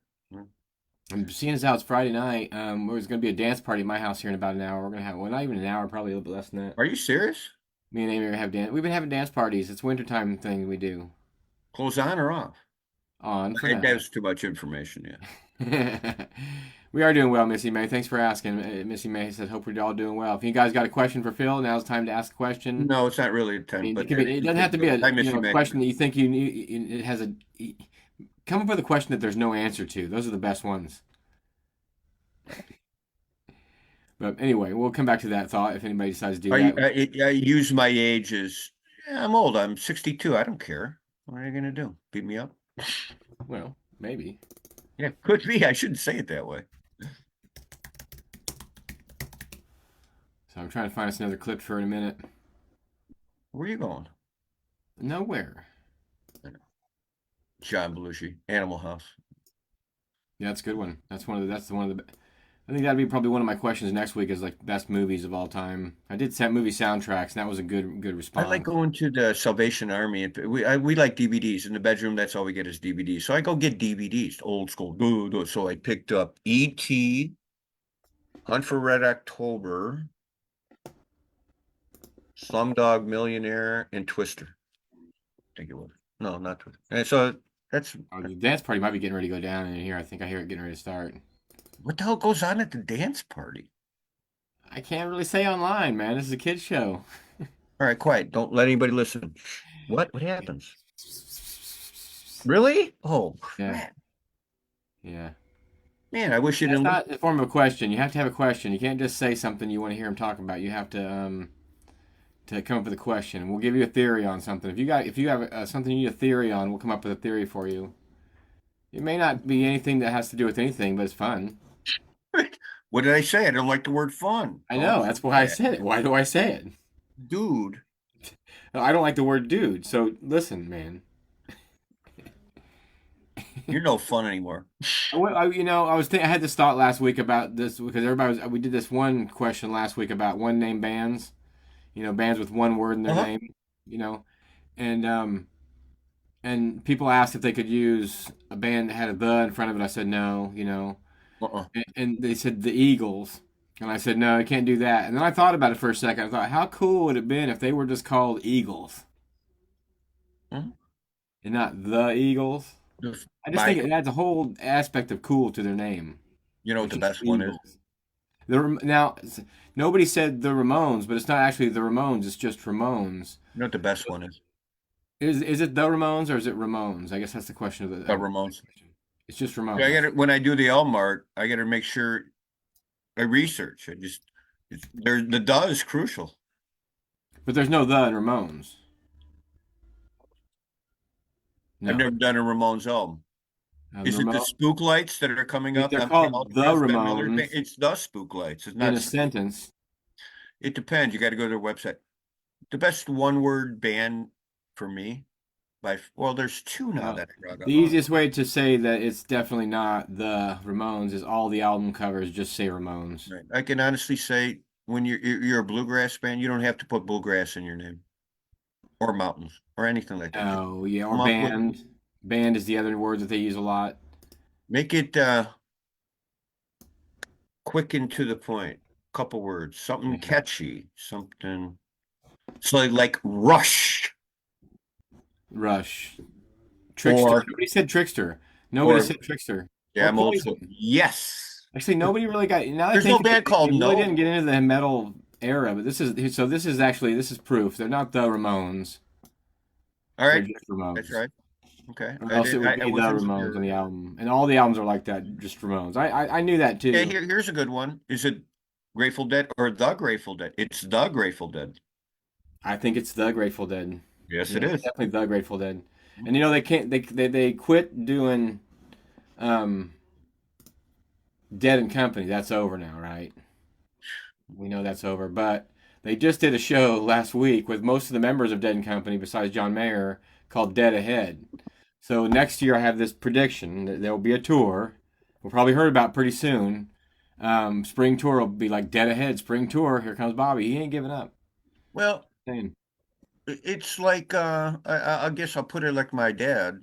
I'm seeing as how it's Friday night. There's going to be a dance party at my house here in about an hour. We're going to have, well, not even an hour, probably a little bit less than that. Are you serious? Me and Amy are gonna have dance. We've been having dance parties. It's wintertime thing we do. Clothes on or off? On for now. That's too much information, yeah. We are doing well, Missy May. Thanks for asking. Missy May said, "Hope we're all doing well." If you guys got a question for Phil, now's the time to ask a question. No, it's not really a I time, mean, but it doesn't have to be I a miss you, Meg. question that you think you need. It has a come up with a question that there's no answer to. Those are the best ones. But anyway, we'll come back to that thought if anybody decides to do that. I use my age as I'm old. I'm 62. I don't care. What are you gonna do? Beat me up? Well, maybe. Yeah, could be. I shouldn't say it that way. So I'm trying to find us another clip for in a minute. Where are you going? Nowhere. John Belushi, Animal House. Yeah, that's a good one. That's one of the. I think that'd be probably one of my questions next week is like best movies of all time. I did set movie soundtracks, and that was a good response. I like going to the Salvation Army. We like DVDs in the bedroom. That's all we get is DVDs. So I go get DVDs, old school. So I picked up E.T., Hunt for Red October, Slumdog Millionaire, and Twister. I think it was. No, not Twister. And so that's The dance party might be getting ready to go down in here. I think I hear it getting ready to start. what the hell goes on at the dance party? I can't really say online, man. This is a kid's show. All right, quiet. Don't let anybody listen. What happens? Really? Oh, Yeah. crap. Yeah. Man, I wish you It's didn't. not in the form of a question. You have to have a question. You can't just say something you want to hear him talk about. You have to come up with a question. We'll give you a theory on something. If you have something you need a theory on, we'll come up with a theory for you. It may not be anything that has to do with anything, but it's fun. What did I say? I don't like the word fun. I know. That's why I said it. Why do I say it? Dude. No, I don't like the word dude. So listen, man. You're no fun anymore. I had this thought last week about this because we did this one question last week about one name bands, bands with one word in their Uh-huh. name, and people asked if they could use a band that had a the in front of it. I said no, Uh-uh. and they said the Eagles, and I said no, I can't do that. And then I thought about it for a second. I thought, how cool would it have been if they were just called Eagles, Mhm. and not the Eagles? I just think it adds a whole aspect of cool to their name. You know what It's the just best one is? Eagles. Now, nobody said the Ramones, but it's not actually the Ramones. It's just Ramones. You know what the best one is? Is it the Ramones or is it Ramones? I guess that's the question of The Ramones. It's just I Ramones. when I do the L-Mart, I gotta make sure I research. The duh is crucial. But there's no the in Ramones. No. I've never done a Ramones album. Is it the Spook Lights that are coming up? They're on called the Bette Midler? Ramones. It's the Spook Lights. It's In not. a sentence. It depends. You got to go to their website. The best one-word band for me, there's two now that I brought up. The easiest way to say that it's definitely not the Ramones is all the album covers just say Ramones. Right. I can honestly say when you're a bluegrass band, you don't have to put bluegrass in your name or mountains or anything like that. Oh yeah, or Come up with- band. Band is the other word that they use a lot. Make it quick and to the point. Couple words, something catchy, something. So like Rush. Rush. Trickster. Or- Nobody said Trickster. Nobody or- said Trickster. Yeah, Or I'm old Poison. school. Yes. Actually, nobody really got. Now that I There's think no band called we really No. didn't get into the metal era, but this is proof. They're not the Ramones. All right. They're just Ramones. That's right. Okay. Or else it would be the wasn't Ramones sure. on the album, and all the albums are like that, just Ramones. I knew that too. Yeah, here's a good one. Is it Grateful Dead or the Grateful Dead? It's the Grateful Dead. I think it's the Grateful Dead. Yes, Yeah, it is. definitely the Grateful Dead. And they can't. They quit doing, Dead and Company. That's over now, right? We know that's over. But they just did a show last week with most of the members of Dead and Company, besides John Mayer, called Dead Ahead. So next year I have this prediction that there will be a tour. We'll probably heard about pretty soon. Spring tour will be like Dead Ahead. Spring tour. Here comes Bobby. He ain't giving up. Well, Saying, it's like I guess I'll put it like my dad.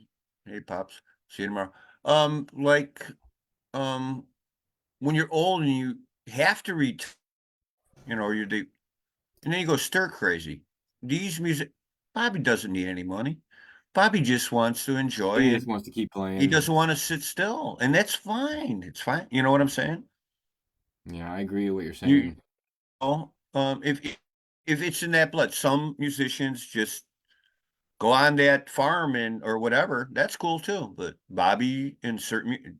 Hey, pops, see you tomorrow. Like um, when you're old and you have to read, you're the and then you go stir crazy. These music, Bobby doesn't need any money. Bobby just wants to enjoy He it. just wants to keep He playing. doesn't want to sit still, and that's fine. It's fine. You know what I'm saying? Yeah, I agree with what you're You saying. know, if it's in that blood, some musicians just go on that farm and or whatever. That's cool too. But Bobby and certain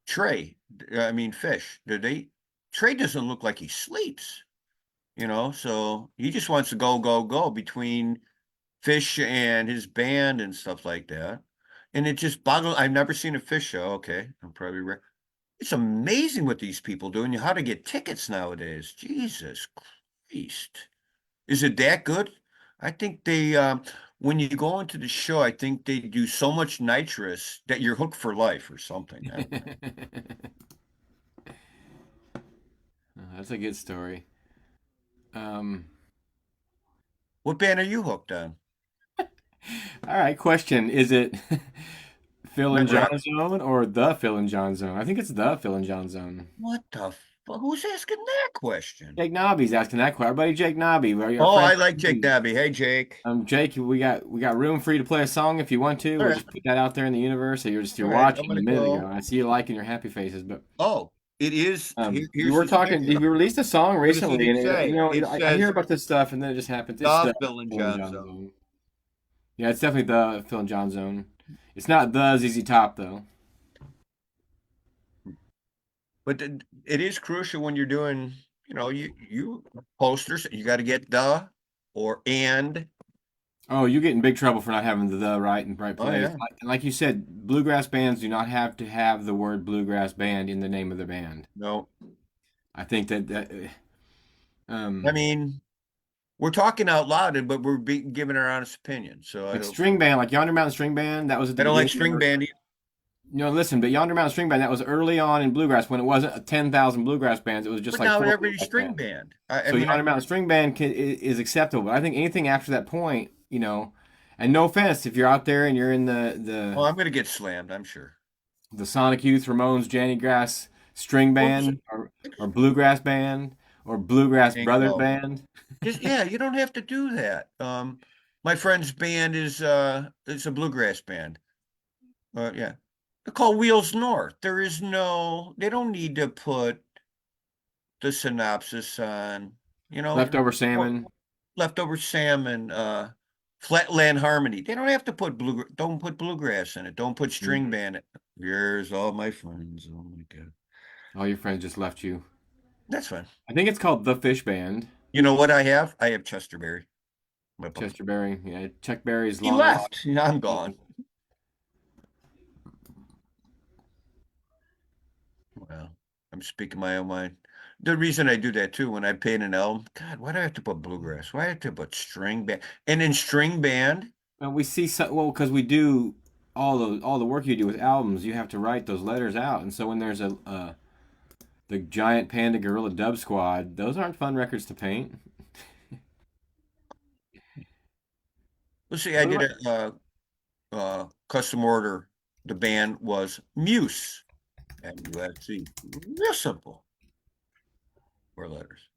Trey, I mean Fish, do they? Trey doesn't look like he sleeps. So he just wants to go, go, go between Fish and his band and stuff like that. And it just boggles. I've never seen a Fish show. Okay, I'm probably right. It's amazing what these people do and how to get tickets nowadays. Jesus Christ. Is it that good? I think when you go into the show, I think they do so much nitrous that you're hooked for life or something. I don't know. That's a good story. Um, What band are you hooked on? all right, question. Is it Phil and Never John heard. Zone or the Phil and John Zone? I think it's the Phil and John Zone. What the fuck? Who's asking that question? Jake Nobby's asking that question. Our buddy Jake Nobby, our Oh, friend. I like Jake Dabby. Hey, Jake. Jake, we got room for you to play a song if you want to. All We'll right. just put that out there in the universe. So you're All right. I'm watching a gonna minute ago. go. I see you liking your happy faces, but Oh, it is. you Here's were the talking. thing. We released a song What does recently, it and say? It I hear says about this stuff, and then it just happens. It's the the Phil and Phil and John John Zone. Zone. Yeah, it's definitely the Phil and John Zone. It's not the ZZ Top though. But it is crucial when you're doing, you posters. You got to get the or and. Oh, you get in big trouble for not having the right and right Oh place. yeah. Like you said, bluegrass bands do not have to have the word bluegrass band in the name of their band. No, I think I um, mean we're talking out loud, but we're giving our honest opinion. So I like hope string band, like Yonder Mountain String Band, that was at the I don't like beginning. string band. No, listen, but Yonder Mountain String Band, that was early on in bluegrass when it wasn't 10,000 bluegrass bands. It was just But like now four everybody's bluegrass string bands. band. I So mean, Yonder Mountain String Band is acceptable. But I think anything after that point, and no offense if you're out there and you're in oh, I'm gonna get slammed. I'm sure. the Sonic Youth, Ramones, Janny Grass String Whoops. Band, or Bluegrass Band, or Bluegrass Brothers Bingo. Band. Just yeah, you don't have to do that. My friend's band is it's a bluegrass band. Yeah. They're called Wheels North. They don't need to put the synopsis on, Leftover or Salmon. leftover salmon, flatland harmony. They don't have to don't put bluegrass in it. Don't put string band in it. Here's all my friends. Oh my God. All your friends just left you. That's fine. I think it's called The Fish Band. You know what I have? I have Chesterberry. My puppy. Chester Berry. Yeah, Chuck Berry's He long lost. left. I'm gone. Well, I'm speaking my own mind. The reason I do that too, when I paint an album, God, why do I have to put bluegrass? Why do I have to put string band? And in string band, Well, we see well because we do all the work you do with albums. You have to write those letters out, and so when there's the giant panda gorilla dub squad, those aren't fun records to paint. let's see, I did custom order. The band was Muse, MUSC. Real simple. 4 letters.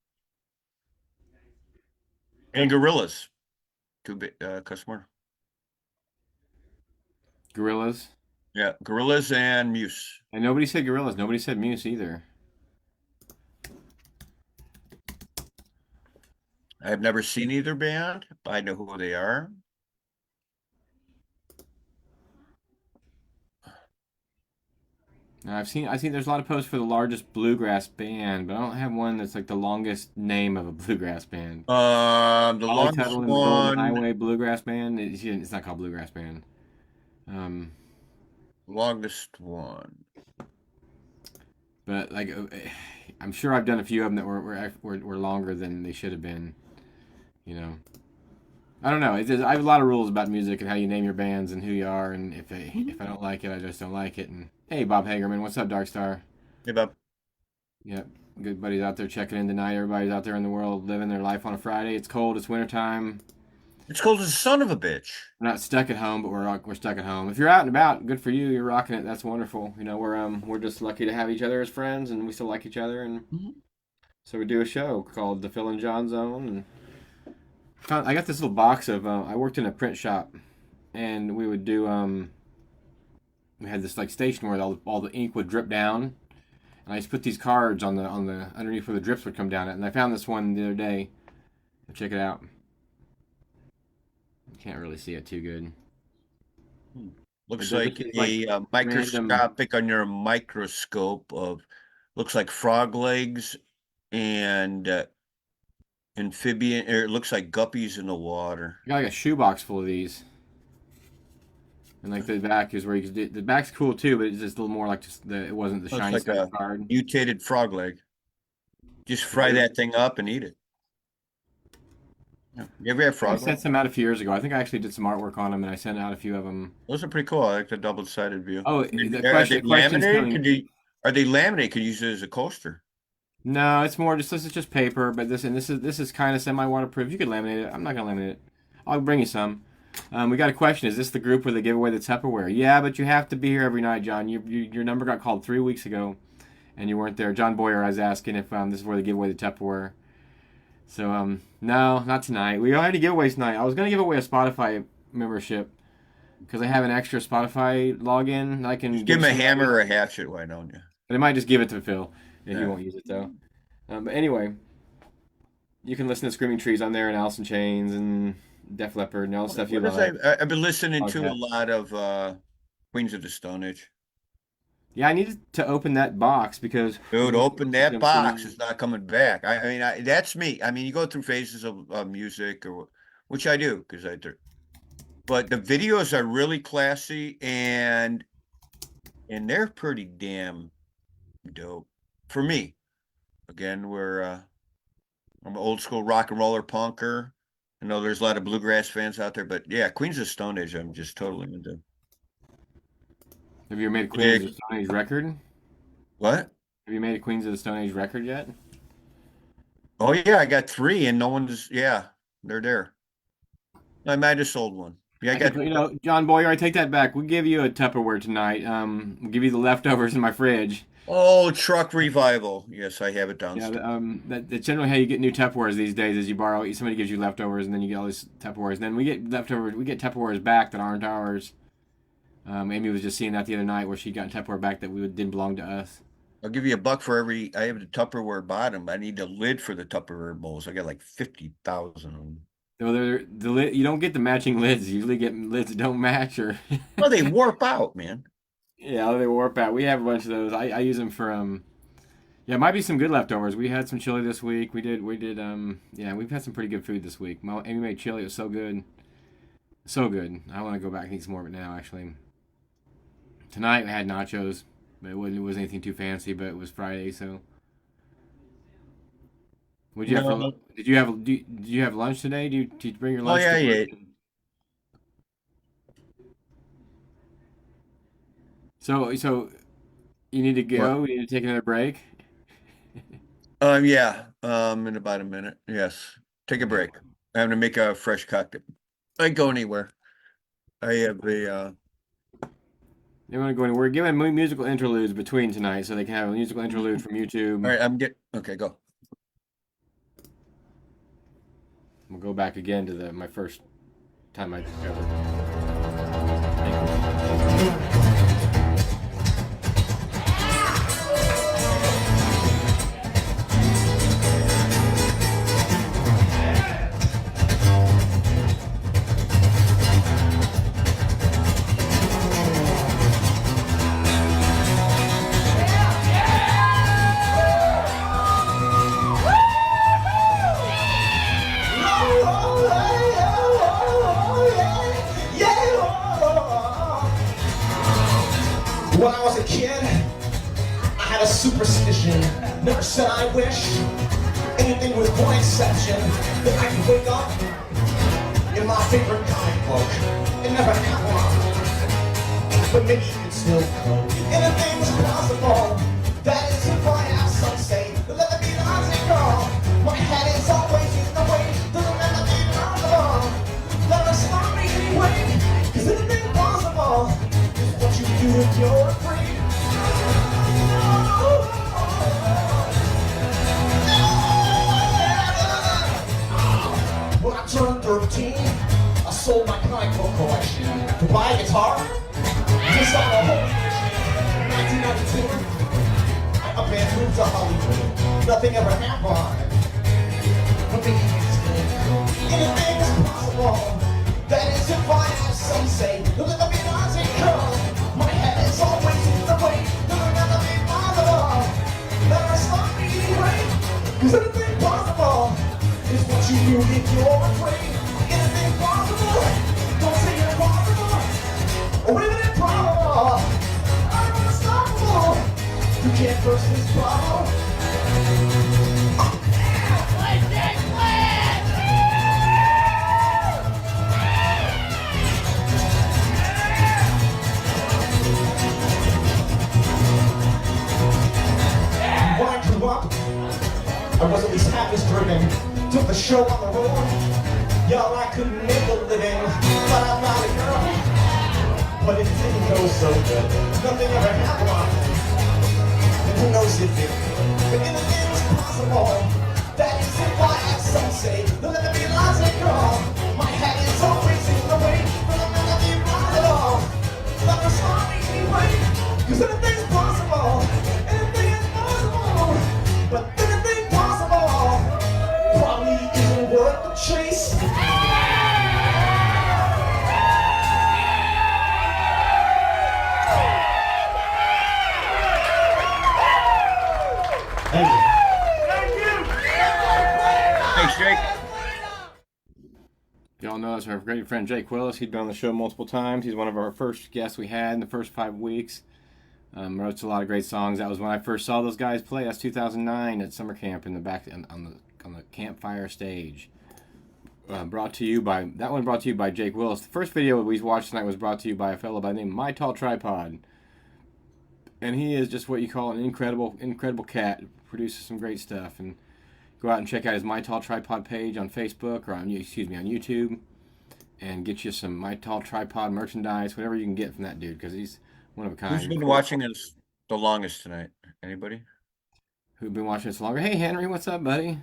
And Gorillas, custom order. Gorillas, Yeah, Gorillas and Muse. and nobody said gorillas. Nobody said Muse either. I've never seen either band. But I know who they are. Now, I've seen there's a lot of posts for the largest bluegrass band, but I don't have one that's like the longest name of a bluegrass band. The Ollie longest Tuttle and the Golden one, Highway Bluegrass Band. It's not called Bluegrass Band. longest one. But like, I'm sure I've done a few of them that were longer than they should have been. You know, I don't know. I have a lot of rules about music and how you name your bands and who you are, and if I don't like it, I just don't like it. And hey, Bob Hagerman, what's up, Dark Star? Hey, Bob. Yep, good buddies out there checking in tonight. Everybody's out there in the world living their life on a Friday. It's cold. It's wintertime. It's cold as a son of a bitch. We're not stuck at home, but we're stuck at home. If you're out and about, good for you. You're rocking it. That's wonderful. You know, we're just lucky to have each other as friends, and we still like each other, and so we do a show called the Phil and Jon Zone. And I got this little box of. I worked in a print shop, and we would do. We had this like station where all the ink would drip down, and I just put these cards on the underneath where the drips would come down at. And I found this one the other day. Check it out. Can't really see it too good. Looks like a microscopic on your microscope of looks like frog legs and amphibian. Or it looks like guppies in the water. I got like a shoebox full of these, and like the back is where you can do, the back's cool too, but it's just a little more like just it wasn't the shiny like a card. Mutated frog leg. Just fry that thing up and eat it. You ever have frog legs? I sent some out a few years ago. I think I actually did some artwork on them, and I sent out a few of them. Those are pretty cool. I like the double-sided view. Oh, are they laminated? Are they laminated? Could you use it as a coaster? No, it's more just this is just paper, but this is kind of semi-waterproof. You could laminate it. I'm not gonna laminate it. I'll bring you some. We got a question. Is this the group where they give away the Tupperware? Yeah, but you have to be here every night, John. Your number got called 3 weeks ago, and you weren't there. John Boyer was asking if this is where they give away the Tupperware. So, no, not tonight. We already give away tonight. I was going to give away a Spotify membership because I have an extra Spotify login. I can give him a hammer or a hatchet. Why don't you? But I might just give it to Phil, and he won't use it, though. But anyway, you can listen to Screaming Trees on there, and Alice in Chains, and Def Leppard, and all the stuff you love. I've been listening to a lot of Queens of the Stone Age. Yeah, I needed to open that box because... Dude, open that box. It's not coming back. I mean, that's me. I mean, you go through phases of music, which I do, because I do. But the videos are really classy, and they're pretty damn dope. For me. Again, I'm an old school rock and roller punker. I know there's a lot of bluegrass fans out there, but yeah, Queens of Stone Age, I'm just totally into. Have you ever made a Queens of the Stone Age record? What? Have you made a Queens of the Stone Age record yet? Oh, yeah, I got 3, and no one's, they're there. I might have sold one. Yeah, John Boyer, I take that back. We'll give you a Tupperware tonight. We'll give you the leftovers in my fridge. Oh, truck revival. Yes, I have it downstairs. Yeah, that's generally how you get new Tupperwares these days is you borrow, somebody gives you leftovers, and then you get all these Tupperwares. And then we get leftovers, we get Tupperwares back that aren't ours. Amy was just seeing that the other night where she got Tupperware back that didn't belong to us. I'll give you $1 for every. I have the Tupperware bottom. I need the lid for the Tupperware bowls. I got like 50,000 of them. So you don't get the matching lids. You usually get lids that don't match, or well, they warp out, man. Yeah, they warp out. We have a bunch of those. I use them for yeah, it might be some good leftovers. We had some chili this week. We did yeah, we've had some pretty good food this week. Amy made chili. It was so good. So good. I want to go back and eat some more of it now, actually. Tonight we had nachos, but it wasn't anything too fancy, but it was Friday, so. Did you have lunch today? Did you bring your lunch? Oh, yeah, I ate. So you need to go? What? You need to take another break? Yeah. In about a minute. Yes. Take a break. I have to make a fresh cocktail. I go anywhere. I have a They want to go anywhere. We're giving musical interludes between tonight, so they can have a musical interlude from YouTube. All right, okay, go. We'll go back again to my first time I discovered. When I was a kid, I had a superstition. Never said I wish, anything with one exception, that I could wake up in my favorite comic book and never have one. But maybe you can still cope. Anything's possible. That is if I have some say. Let it be logical. My head is always in the way. Doesn't matter be possible. turned 13, I sold my comic book collection to buy a guitar. Just on a holy mission. 1992, a band moved to Hollywood. Nothing ever happened. Nothing existed. Anything is possible. That is if I have some say. Look at the Beyonce girl. My head is always in the way. Doesn't have to be possible. Never stop me anyway. Cause anything possible is what you do if you're afraid. Anything possible. Don't say impossible. Or even improbable. I'm unstoppable. You can't burst this bubble. When I grew up, I was at least half as driven. Took the show on the road. Y'all, I couldn't make a living, but I'm not a girl. But it didn't go so good. Nothing ever happened. And who knows if it could. But anything is possible. That is if I have some say. Look at the Beyonce girl. My head is always in the way. But I'm not gonna be possible. Never stop me anyway. Cause anything's possible. Anything is possible. But anything possible probably isn't worth the chase. Thank you. Thanks, Jake. Y'all know us, our great friend Jake Willis. He's been on the show multiple times. He's one of our first guests we had in the first 5 weeks. Wrote a lot of great songs. That was when I first saw those guys play. That's 2009 at summer camp in the back on the campfire stage. Brought to you by Jake Willis. The first video we watched tonight was brought to you by a fellow by the name of My Tall Tripod, and he is just what you call an incredible cat. Produces some great stuff, and go out and check out his My Tall Tripod page on Facebook or on YouTube, and get you some My Tall Tripod merchandise, whatever you can get from that dude, because he's one of a kind. Who's been watching us the longest tonight? Anybody? Who's been watching us longer? Hey Henry, what's up, buddy?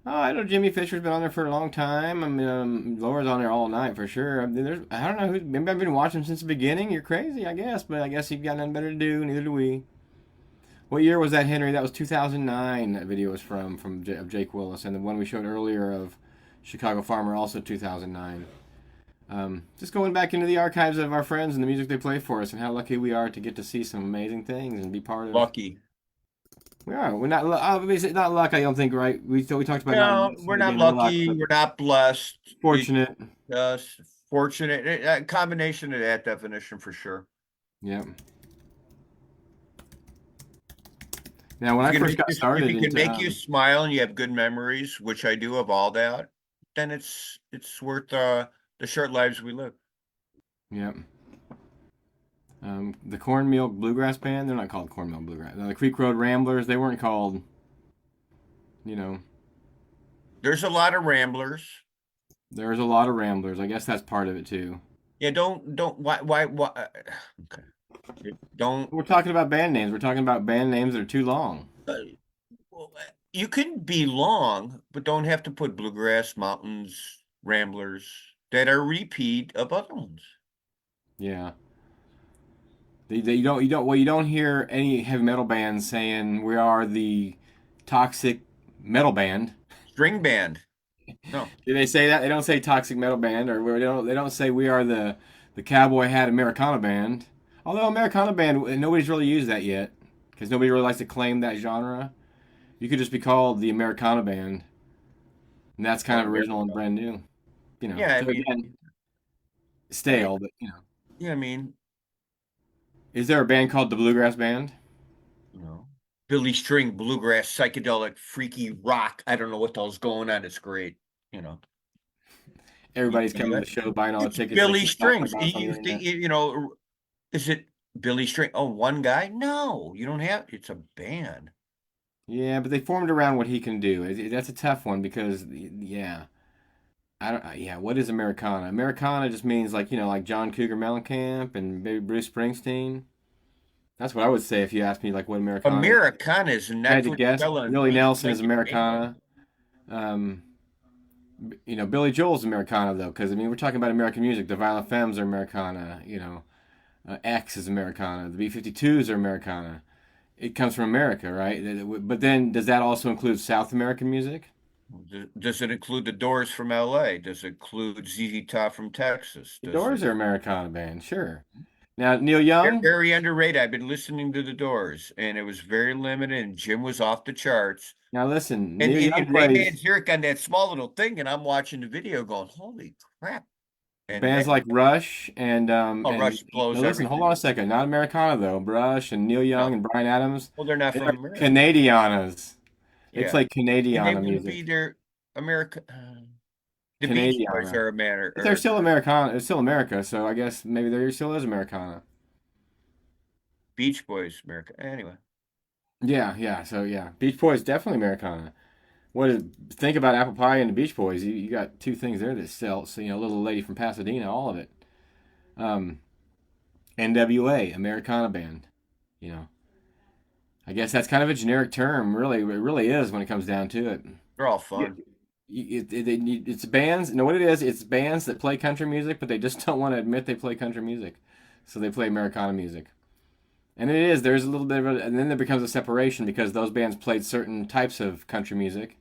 Oh, I know Jimmy Fisher's been on there for a long time. I mean, Laura's on there all night for sure. I mean, I don't know who. Maybe I've been watching since the beginning. You're crazy, I guess, but I guess you've got nothing better to do. Neither do we. What year was that, Henry? That was 2009. That video was of Jake Willis, and the one we showed earlier of Chicago Farmer, also 2009. Just going back into the archives of our friends and the music they play for us, and how lucky we are to get to see some amazing things and be part of. Lucky. We are. We're not obviously not luck. I don't think. Right? We talked about. No, we're not lucky. We're not blessed. Fortunate. Fortunate. A combination of that definition for sure. Yep. Now, when I first got started, if it can make you smile and you have good memories, which I do of all that, then it's worth the short lives we live. Yep. The Cornmeal Bluegrass Band, they're not called Cornmeal Bluegrass. The Creek Road Ramblers, they weren't called, There's a lot of ramblers. There's a lot of ramblers. I guess that's part of it too. Yeah, why, okay. Don't. We're talking about band names. We're talking about band names that are too long. You can be long, but don't have to put Bluegrass, Mountains, Ramblers that are repeat of other ones. Yeah. You don't hear any heavy metal bands saying we are the Toxic Metal Band. String band. No. Do they say that? They don't say Toxic Metal Band, or they don't say we are the Cowboy Hat Americana Band. Although Americana Band, nobody's really used that yet, because nobody really likes to claim that genre. You could just be called the Americana Band, and that's kind of original and brand new. Yeah, I mean, again, stale, but Yeah, I mean, is there a band called the Bluegrass Band? No. Billy String, bluegrass, psychedelic, freaky rock. I don't know what the hell's going on. It's great, Everybody's coming to the show buying all the tickets. Billy Strings. You think, is it Billy String? Oh, one guy? No, you don't have. It's a band. Yeah, but they formed around what he can do. That's a tough one because, what is Americana? Americana just means like John Cougar Mellencamp and maybe Bruce Springsteen. That's what I would say if you asked me like what Americana. Americana is. I had to guess. Willie Nelson is Americana. You know, Billy Joel's Americana though, because I mean, we're talking about American music. The Violent Femmes are Americana. You know, X is Americana. The B-52s are Americana. It comes from America, right? But then, does that also include South American music? Does it include the Doors from LA? Does it include ZZ Top from Texas? The Does Doors it? are Americana band, sure. Now, Neil They're Young. very underrated. I've been listening to the Doors, and it was very limited. And Jim was off the charts. Now, listen, And, Neil and, Young and Ray plays Manzarek on that small little thing, and I'm watching the video, going, "Holy crap!" And bands like Rush and Rush blows now listen, hold everything. on a second. Not Americana though. Rush and Neil Young No, and Bryan Adams. well, they're not They're from America. Canadianas. They Yeah, play and they Canadiana wouldn't be music. their America. The Beach Boys Canadiana. are a matter. But they're still Americana. It's still America, so I guess maybe there still is Americana. Beach Boys, America. Anyway, Yeah, yeah. So yeah, Beach Boys definitely Americana. Think about Apple Pie and the Beach Boys. You got two things there that sell. So you know, Little Lady from Pasadena, all of it. Um, NWA, Americana band. You know, I guess that's kind of a generic term. Really, it really is when it comes down to it. they're all fun. It's bands. You know what it is? It's bands that play country music, but they just don't want to admit they play country music, so they play Americana music. And it is. There's a little bit of and then there becomes a separation because those bands played certain types of country music.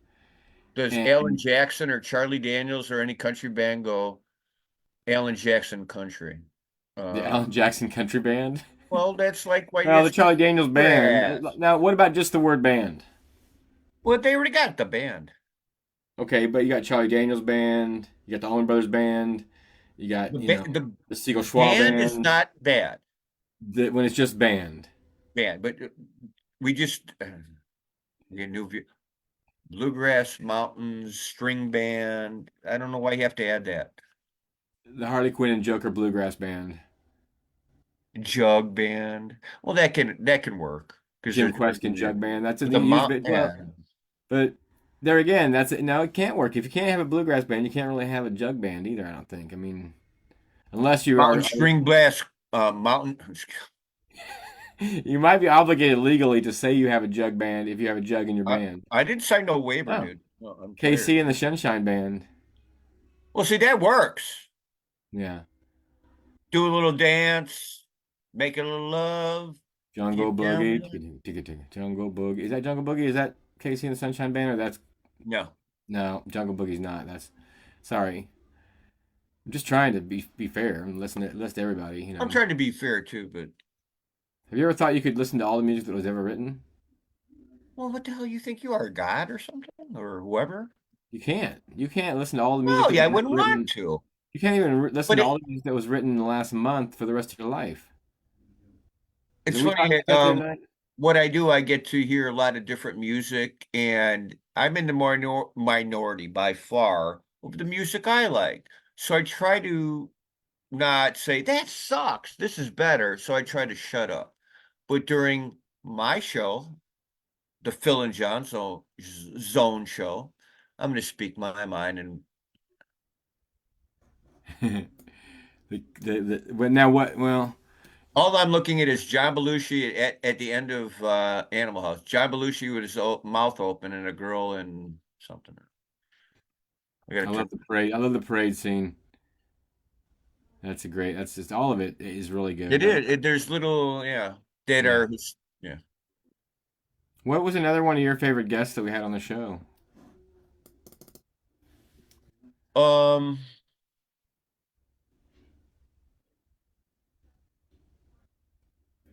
Does And Alan Jackson or Charlie Daniels or any country band go Alan Jackson country? the Alan Jackson Country Band. Well, that's like why No, you the Charlie Daniels Band. Yes. Now, what about just the word band? Well, they already got the band. Okay, but you got Charlie Daniels Band. You got the Allman Brothers Band. You got The the Siegel Schwab band is Band. not bad, When it's just band. but we just we new view. Bluegrass Mountains String Band. I don't know why you have to add that. The Harley Quinn and Joker Bluegrass Band. Jug Band. Well, that can work because Jim Queskin Jug Band. That's a the used mount. bit. Yeah. But there again, that's it. Now it can't work. If you can't have a bluegrass band, you can't really have a jug band either. I don't think. I mean, unless you Mountain are, String Blast. Mountain. you might be obligated legally to say you have a jug band if you have a jug in your band. I didn't sign no waiver, Oh. dude. No, I'm KC tired. and the Sunshine Band. Well, see, that works. Yeah. Do a little dance, make a little love. Jungle Get down Boogie. Jungle Boogie. Is that Jungle Boogie? Is that KC and the Sunshine Band, or that's No, no? Jungle Boogie's not. That's sorry. I'm just trying to be fair and listen to everybody. You know. I'm trying to be fair too, but Have you ever thought you could listen to all the music that was ever written? well, what the hell you think you are, God or something, or whoever? You can't. You can't listen to all the music. No, that yeah, I was wouldn't written. want to. You can't even listen But to all the music that was written in the last month for the rest of your life. It's Did we talk funny. about that the other night? What I do, I get to hear a lot of different music, and I'm in the minority by far of the music I like. So I try to not say that sucks. This is better. So I try to shut up. But during my show, the Phil and Jon Zone show, I'm going to speak my mind. And Now what? Well, all I'm looking at is John Belushi at the end of Animal House. John Belushi with his mouth open and a girl in something. I love the parade. I love the parade scene. That's a great. That's just all of it is really good. It is. There's little, that Yeah. are, yeah. What was another one of your favorite guests that we had on the show?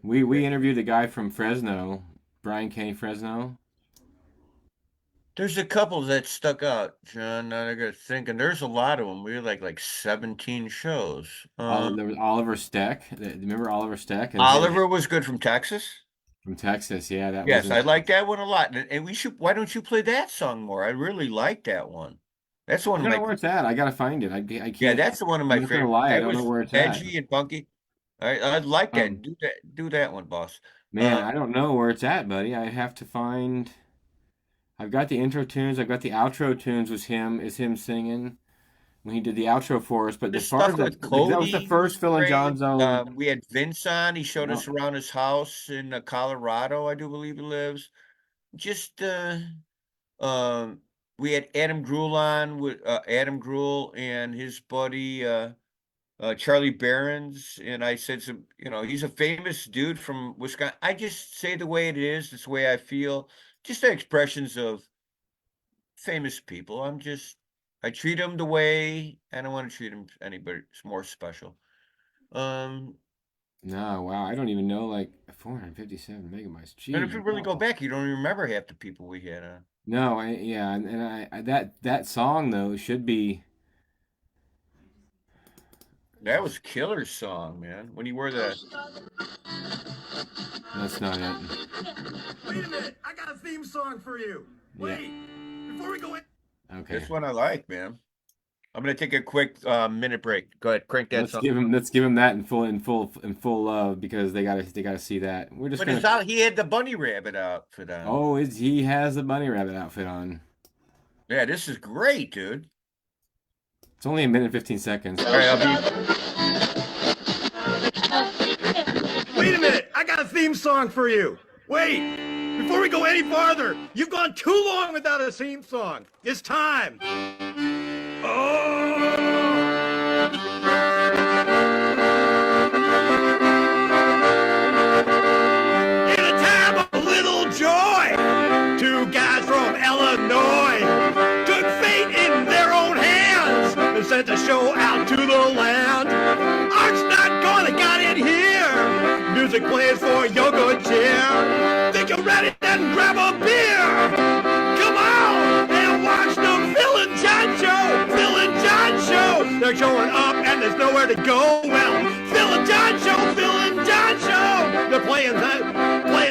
We interviewed a guy from Fresno, Brian Kenny Fresno. There's a couple that stuck out, John. I got to think, and there's a lot of them. We had like 17 shows. There was Oliver Steck. Remember Oliver Steck? And Oliver was good from Texas. from Texas. Yeah, that Yes, was. I like that one a lot. And we should. Why don't you play that song more? I really like that one. That's one I of don't know my. where it's at. I gotta find it. I can't. Yeah, that's the one of my I'm not gonna favorite. lie, I That don't know was where it's at. edgy and funky. I'd like that. Um, Do that one, boss. Man, I don't know where it's at, buddy. I have to find. I've got the intro tunes. I've got the outro tunes. Is him singing when he did the outro for us. But The as far as stuff with that was the Cody first Phil and great. Jon Zone. We had Vince on. He showed us No. around his house in Colorado. I do believe he lives. Just um, we had Adam Grule on with Adam Grule and his buddy Charlie Barons, and I said some, he's a famous dude from Wisconsin. I just say the way it is, it's the way I feel, just the expressions of famous people. I treat them the way I don't want to treat them anybody more special. No, wow, I don't even know, like 457 megabytes. And if Jeez, you really go wow. back, you don't even remember half the people we had on. No, yeah, and that song though should be. That was Killer's song, man. When you wore the That's not it. Wait a minute, I got a theme song for you. Wait, before we go in. Okay. this one I like, man. I'm gonna take a quick minute break. Go ahead, crank that Let's song. give him that in full love because they gotta see that. We're just But gonna. it's out. He had the bunny rabbit outfit on. Oh, he has the bunny rabbit outfit on. Yeah, this is great, dude. It's only a minute and 15 seconds. All right, Wait a minute, I got a theme song for you. Wait, before we go any farther, you've gone too long without a theme song. It's time. In a time of little joy, two guys from Illinois took fate in their own hands and sent the show out to the land. Art's not gonna got it here. Music plays for your good cheer. Think you're ready? Then grab a beer. Come on and watch the Phil and John show. Phil and John show. They're showing up and there's nowhere to go. Well, Phil and John show. Phil and John show. They're playing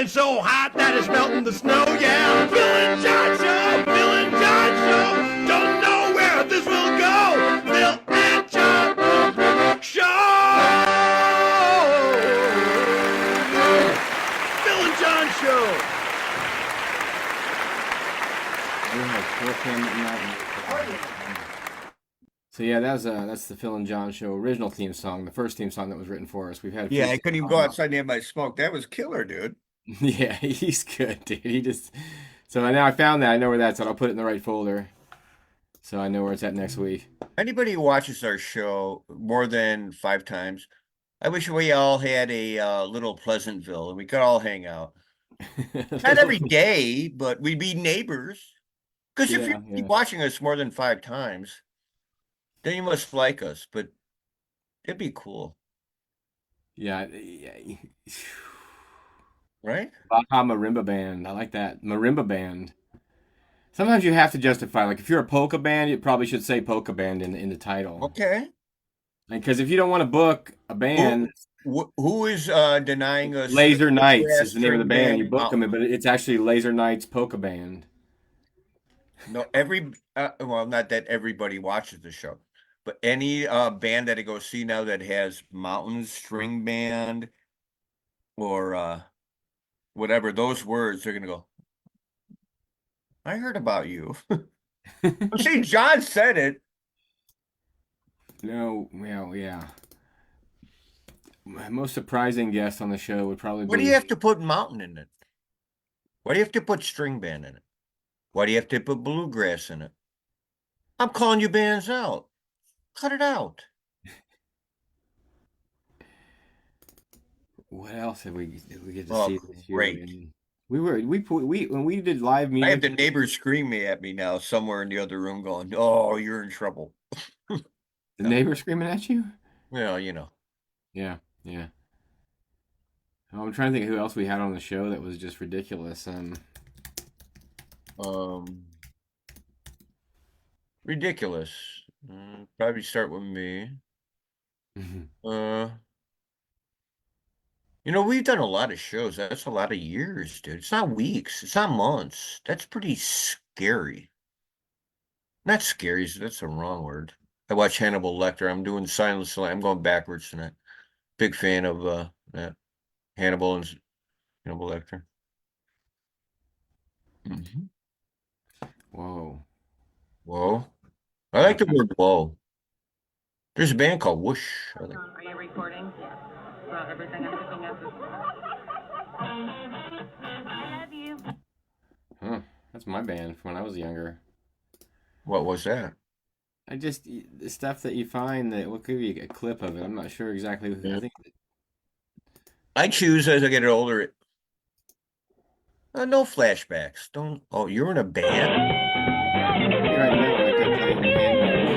so hot that it's melting the snow. Yeah, Phil and John show. Phil and John show. Don't know where this will go. Phil and John show. Phil and John show. So yeah, that's the Phil and John Show original theme song, the first theme song that was written for us. We've had a few I couldn't even go songs. outside and have my smoke. That was killer, dude. Yeah, he's good, dude. So now I found that. I know where that's at. I'll put it in the right folder, so I know where it's at next week. Anybody who watches our show more than 5 times, I wish we all had a little Pleasantville and we could all hang out. Not every day, but we'd be neighbors. Because if you keep watching us more than 5 times, then you must like us. But it'd be cool, Yeah. right? Baja Marimba Band. I like that. Marimba Band. Sometimes you have to justify. Like if you're a polka band, you probably should say polka band in the title. Okay. Because if you don't want to book a band, Who is denying us? Laser Knights is the name of the string band. You band book them, but it's actually Laser Knights Polka Band. No, well, not that everybody watches the show, but any band that I go see now that has mountains, string band, or whatever those words, they're gonna go, I heard about you. See, John said it. No, well, yeah. My most surprising guest on the show would probably be. Why do you have to put mountain in it? Why do you have to put string band in it? Why do you have to put bluegrass in it? I'm calling you bands out. Cut it out. What else did we get to Oh, see this year? great. I mean, when we did live I have music. the neighbors screaming at me now somewhere in the other room going, oh, you're in trouble. The neighbor screaming at you? Well, you know. Yeah. Oh, I'm trying to think of who else we had on the show that was just ridiculous. Ridiculous. Probably start with me. We've done a lot of shows. That's a lot of years, dude. It's not weeks. It's not months. That's pretty scary. Not scary. That's the wrong word. I watch Hannibal Lecter. I'm doing Silence of the Lambs. I'm going backwards tonight. Big fan of that. Hannibal and Hannibal Lecter. Whoa. I like the word whoa. There's a band called Whoosh. Are you recording? Well, everything I'm picking up is. I love you. Huh. That's my band from when I was younger. What was that? The stuff that you find that will give you a clip of it. I'm not sure exactly. I think I choose as I get older. No flashbacks. Don't. Oh, you're in a band? you're right in the middle right there playing hand drums.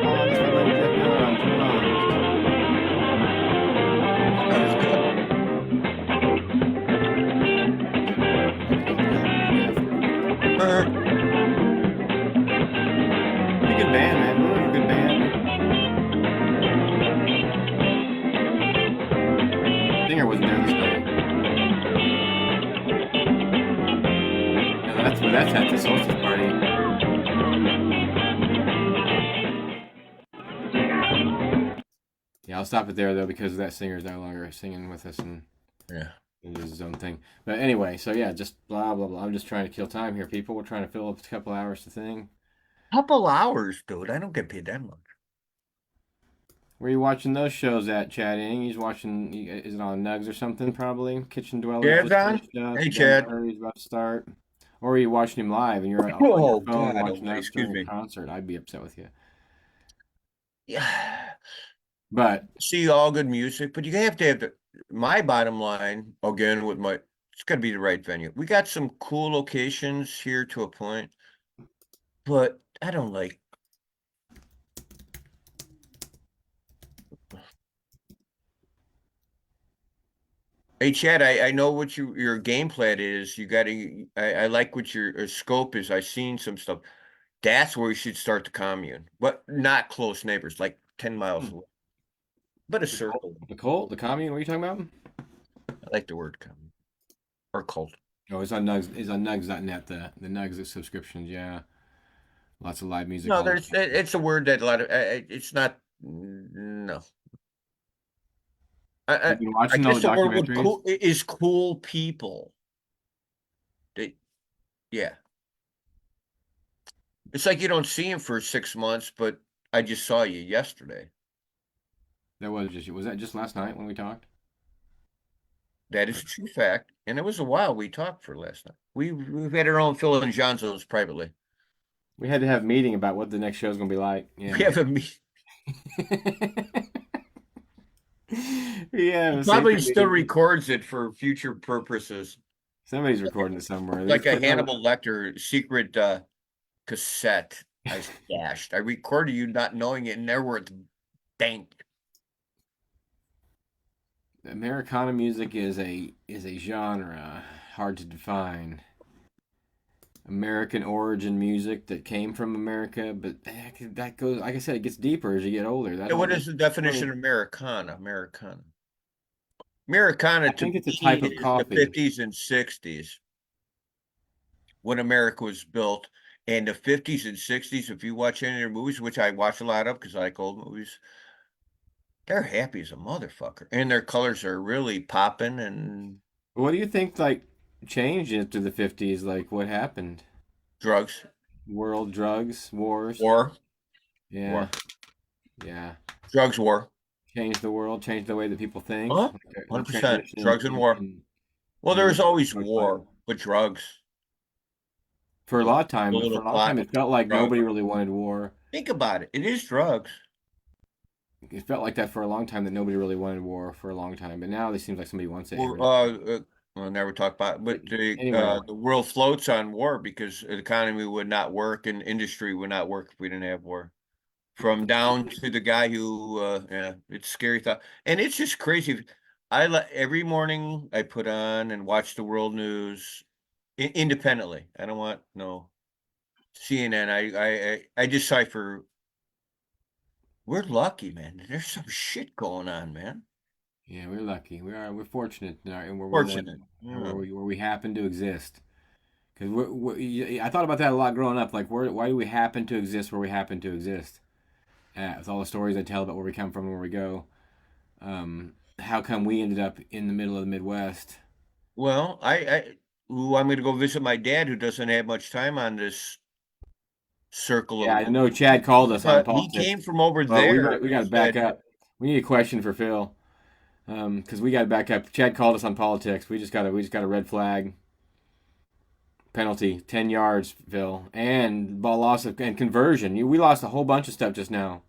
Oh, that's my buddy Jeff Miller on drums. That was good. Pretty good band, man. Really good band. Singer wasn't there this night. Yeah, that's where that's at the solstice party. Yeah, I'll stop it there though because that singer is no longer singing with us and Yeah. it is his own thing. But anyway, so yeah, just blah blah blah. I'm just trying to kill time here, people. We're trying to fill up a couple hours to thing. Couple hours, dude. I don't get paid that much. Where are you watching those shows at, chatting? He's watching. Is it on Nugs or something? Probably Kitchen Dwellers. Chad's just on? finished up. Hey, Gun Chad. Party's about to start. Or are you watching him live and you're on Oh, your phone God, watching us excuse during me. a concert? I'd be upset with you. Yeah. But See all good music, but you have to have my bottom line again with my it's got to be the right venue. We got some cool locations here to a point, but I don't like. Hey Chad, I know what your game plan is. You got to. I like what your scope is. I've seen some stuff. That's where we should start the commune, but not close neighbors, like 10 miles away. But a circle. the cult, the commune. What are you talking about? I like the word commune or cult. Oh, it's on Nugs. It's on Nugs.net. The Nugs subscriptions. Yeah, lots of live music. No, all the there's time. it's a word that a lot of it's not. No, You've been I watching all guess the the word would documentaries. cool is cool people. They, yeah, it's like you don't see him for 6 months, but I just saw you yesterday. Was that just last night when we talked? That is a true fact, and it was a while we talked for last night. We've had our own Phil and Jon Zones privately. We had to have a meeting about what the next show is going to be like. Yeah. We have a meet. Yeah, Probably still records it for future purposes, somebody's recording it somewhere. like a Hannibal Lecter secret cassette I stashed. I recorded you not knowing it, and there were dank. Americana music is a genre hard to define. American origin music that came from America, but that goes, like I said, it gets deeper as you get older. Yeah, what is the definition of Americana? Americana to think it's a me type of is coffee. the 50s and 60s when America was built. And the 50s and 60s, if you watch any of their movies, which I watch a lot of because I like old movies, they're happy as a motherfucker. And their colors are really popping. And What do you think, like, changed after the 50s? Like, what happened? drugs, World drugs, wars? war, Yeah. war. Yeah. Drugs, war. Changed the world, changed the way that people think. Huh? Like, 100%. transition Drugs and war. Well, there was always drugs war, but drugs. For a lot of time, The but for little a long time, it felt like drugs. nobody really wanted war. Think about it. It is drugs. It felt like that for a long time, that nobody really wanted war for a long time. But now it seems like somebody wants it. We'll never talk about it, but Anyway. the world floats on war because the economy would not work and industry would not work if we didn't have war. From down to the guy who, yeah, it's a scary thought. And it's just crazy. Every morning I put on and watch the world news independently. I don't want no CNN. I decipher. We're lucky, man. There's some shit going on, man. Yeah, we're lucky. We're fortunate, and we're Fortunate. where we happen to exist. Because I thought about that a lot growing up. Like, why do we happen to exist where we happen to exist? With all the stories I tell about where we come from and where we go, how come we ended up in the middle of the Midwest? Well, I'm going to go visit my dad, who doesn't have much time on this circle. Yeah, I know Chad called us on He politics. came from over Well, there. we got to back up. We need a question for Phil. Because we got to back up. Chad called us on politics. We just got a red flag penalty, 10 yards, Phil, and ball loss and conversion. We lost a whole bunch of stuff just now.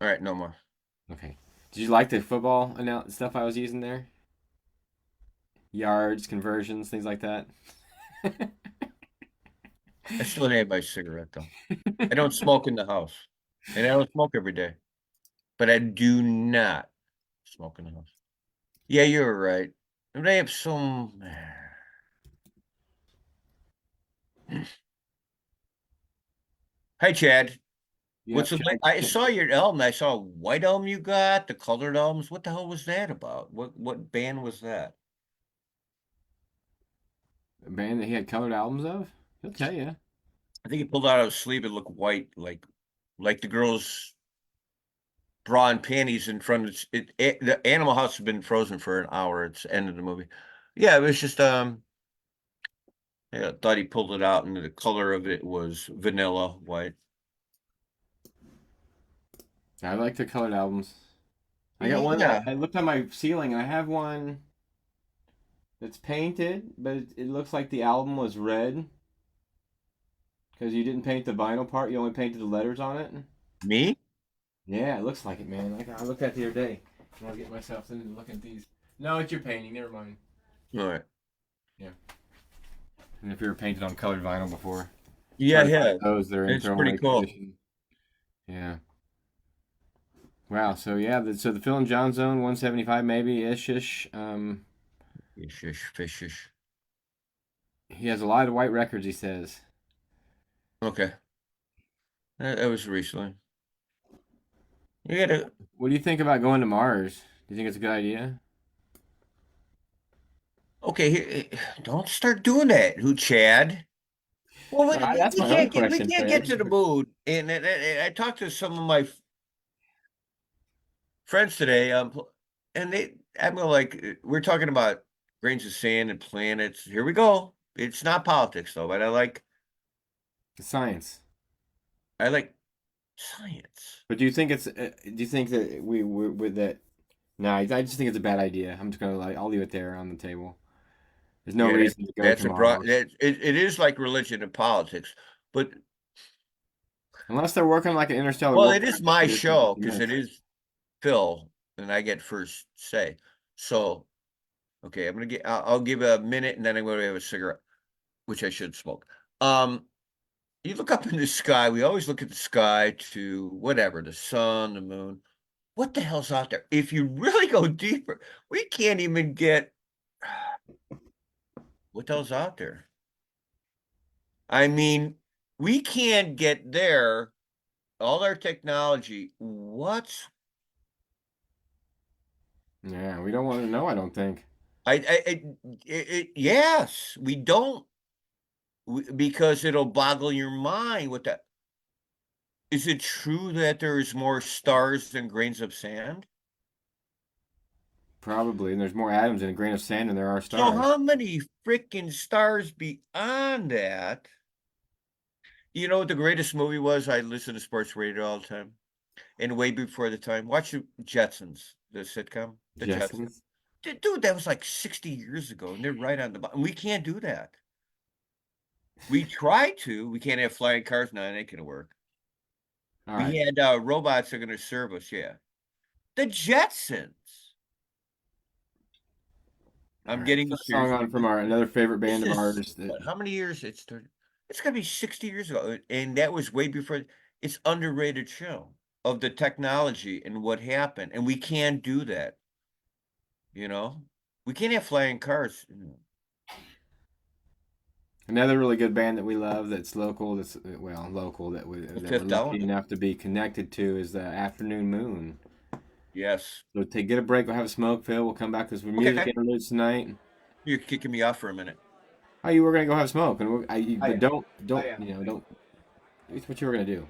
All right, no more. Okay. Did you like the football stuff I was using there? Yards, conversions, things like that. I still have my cigarette though. I don't smoke in the house, and I don't smoke every day, but I do not smoke in the house. Yeah, you're right. And I have some. Hi, Chad. What's the? I saw your album. I saw a white album you got, the colored albums. What the hell was that about? What band was that? A band that he had colored albums of? He'll tell you. I think he pulled out of his sleeve. It looked white, like the girl's bra and panties in front of it. The Animal House has been frozen for an hour. It's the end of the movie. Yeah, it was just yeah, I thought he pulled it out, and the color of it was vanilla white. I like the colored albums. I got one. Yeah. I looked on my ceiling, and I have one that's painted, but it looks like the album was red because you didn't paint the vinyl part. You only painted the letters on it. Me? Yeah, it looks like it, man. I looked at it the other day. And I'll get myself into looking at these. No, it's your painting. Never mind. All right. Yeah. And if you were painted on colored vinyl before. Yeah, yeah. Those they're in It's pretty cool. condition. Yeah. Wow. So yeah, so the Phil and Jon Zone 175 maybe ish. Ish, fishish. He has a lot of white records. He says. Okay. That was recently. You gotta. What do you think about going to Mars? Do you think it's a good idea? Okay, don't start doing that, Chad. Well, That's we my can't own get we question, can't Fred. get to the mood. And I talked to some of my friends today, and I'm like, we're talking about grains of sand and planets. Here we go. It's not politics though, but I like Science. science. But do you think it's? Do you think that we're with that? No, I just think it's a bad idea. I'm just gonna I'll leave it there on the table. There's no Yeah, reason to go that's tomorrow. it is like religion and politics, but Unless they're working like an interstellar. well, warfare it is my expedition show with because it humans. is Phil, and I get first say. So, okay, I'll give a minute, and then I'm going to have a cigarette, which I should smoke. You look up in the sky. We always look at the sky to whatever, the sun, the moon. What the hell's out there? If you really go deeper, we can't even get what the hell's out there. I mean, we can't get there. All our technology. What's Yeah, we don't want to know. I don't think. yes, we don't, because it'll boggle your mind with that. Is it true that there's more stars than grains of sand? Probably, and there's more atoms in a grain of sand than there are So stars. how many freaking stars beyond that? You know what the greatest movie was? I listen to sports radio all the time. And way before the time, watch the Jetsons, the sitcom. The Jetsons? Dude, that was like 60 years ago, and they're right on the bottom. We can't do that. We try to. We can't have flying cars. No, it ain't gonna work. All right. We had robots that are gonna serve us. Yeah, the Jetsons. I'm getting a song on from another favorite band of ours. How many years? It's gonna be 60 years ago, and that was way before. It's underrated show of the technology and what happened, and we can't do that. You know, we can't have flying cars. Another really good band that we love that's local, local that we're lucky enough to be connected to is the Afternoon Moon. Yes. So get a break, we'll have a smoke, Phil. We'll come back because we're music interludes tonight. You're kicking me off for a minute. Oh, you were gonna go have smoke, and but don't don't. It's what you were gonna do.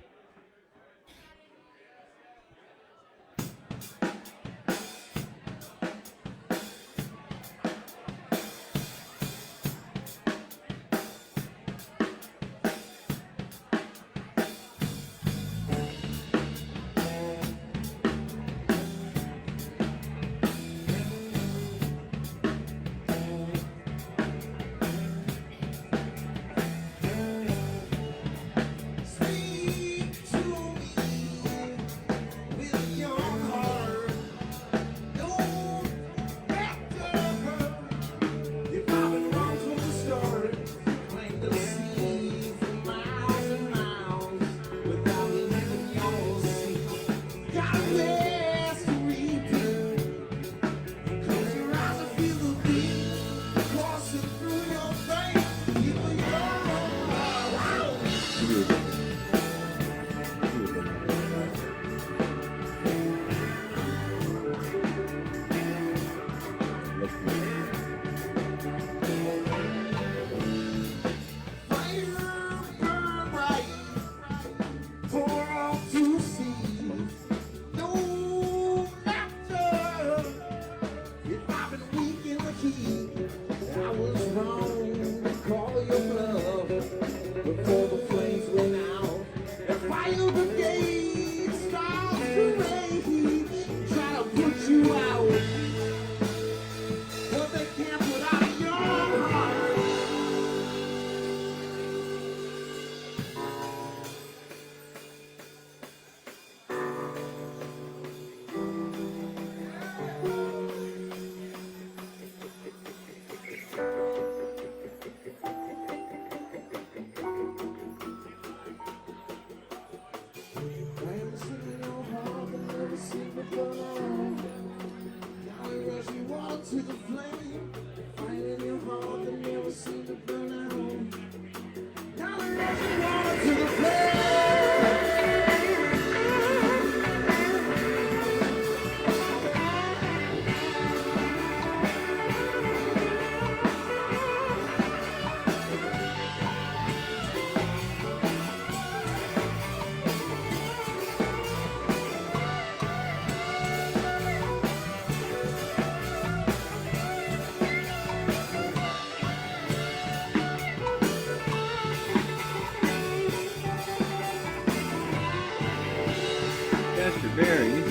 Chester Berry.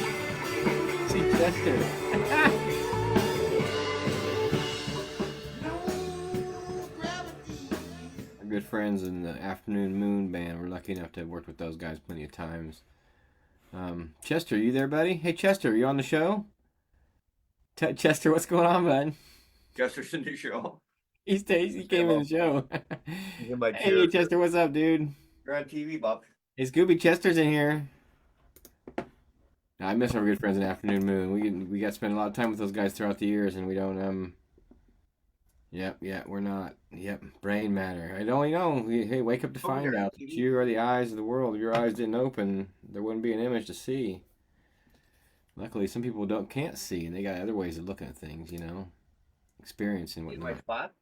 See Chester. Our good friends in the Afternoon Moon band. We're lucky enough to have worked with those guys plenty of times. Chester, you there, buddy? Hey, Chester, you on the show? Chester, what's going on, bud? Chester's in the show. He came in the show. He's in my Hey, chair. Chester, what's up, dude? You're on TV, Bob. Hey, Scooby, Chester's in here. I miss our good friends in Afternoon Moon. We got to spend a lot of time with those guys throughout the years, and we don't we're not. Brain matter. I don't know. Hey, wake up to find out that you are the eyes of the world. If your eyes didn't open, there wouldn't be an image to see. Luckily, some people can't see, and they got other ways of looking at things. Experiencing whatnot. spot?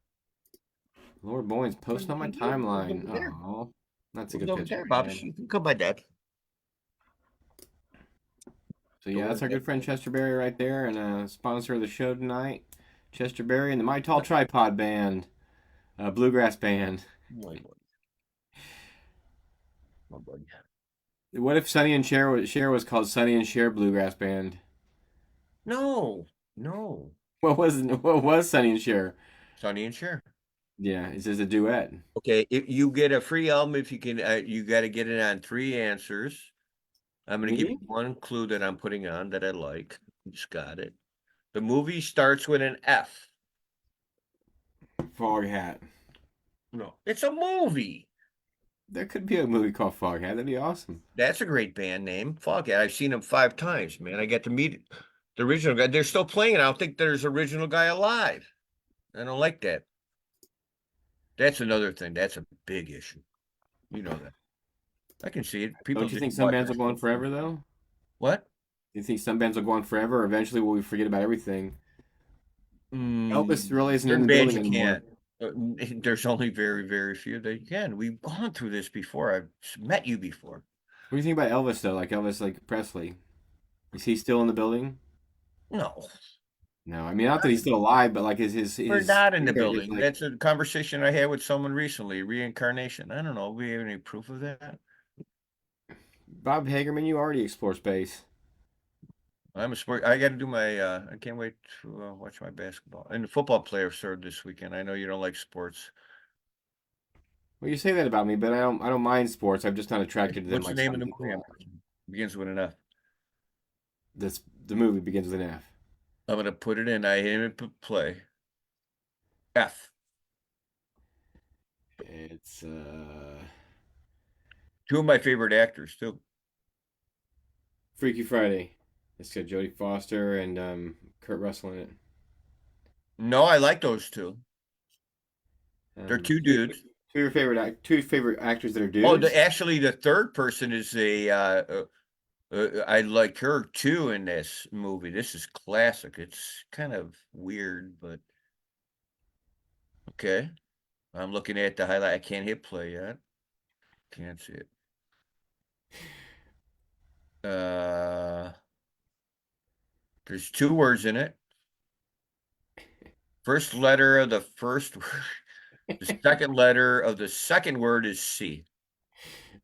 Lord Boyne's posting on my timeline. Oh, that's a good picture. Bob. Man. You can come by that. So yeah, that's our good friend Chester Berry right there, and sponsor of the show tonight, Chester Berry and the My Tall Tripod Band, bluegrass band. My buddy. What if Sonny and Cher was called Sonny and Cher Bluegrass Band? No. What was Sonny and Cher? Sonny and Cher. Yeah, it's just a duet. Okay, if you get a free album if you can. You got to get it on 3 answers. I'm going to give you one clue that I'm putting on that I like. You just got it. The movie starts with an F. Foghat. No, it's a movie. There could be a movie called Foghat. That'd be awesome. That's a great band name, Foghat. I've seen them 5 times, man. I got to meet the original guy. They're still playing. I don't think there's original guy alive. I don't like that. That's another thing. That's a big issue. You know that. I can see it. People Don't you think some bands will go on forever, though? What? Do you think some bands will go on forever, or eventually will we forget about everything? Elvis really isn't in the building anymore. There's only very, very few that you can. We've gone through this before. I've met you before. What do you think about Elvis, though? Like Elvis, like Presley. Is he still in the building? No. No, I mean, not that he's still alive, but like his We're not in the spirit is, building. like- That's a conversation I had with someone recently. Reincarnation. I don't know. We have any proof of that? Bob Hagerman, you already explore space. I'm a sport. I got to do my. I can't wait to watch my basketball and the football player served this weekend. I know you don't like sports. Well, you say that about me, but I don't mind sports. I'm just not attracted to them. What's like the name some of the people movie? are. Begins with an F. The movie begins with an F. I'm gonna put it in. I hit play. F. It's 2 of my favorite actors too. Freaky Friday. It's got Jodie Foster and Kurt Russell in it. No, I like those 2. They're 2 dudes. Two favorite actors that are dudes. Oh, actually, the third person is I like her too in this movie. This is classic. It's kind of weird, but okay. I'm looking at the highlight. I can't hit play yet. Can't see it. There's 2 words in it. First letter of the first word. The second letter of the second word is C.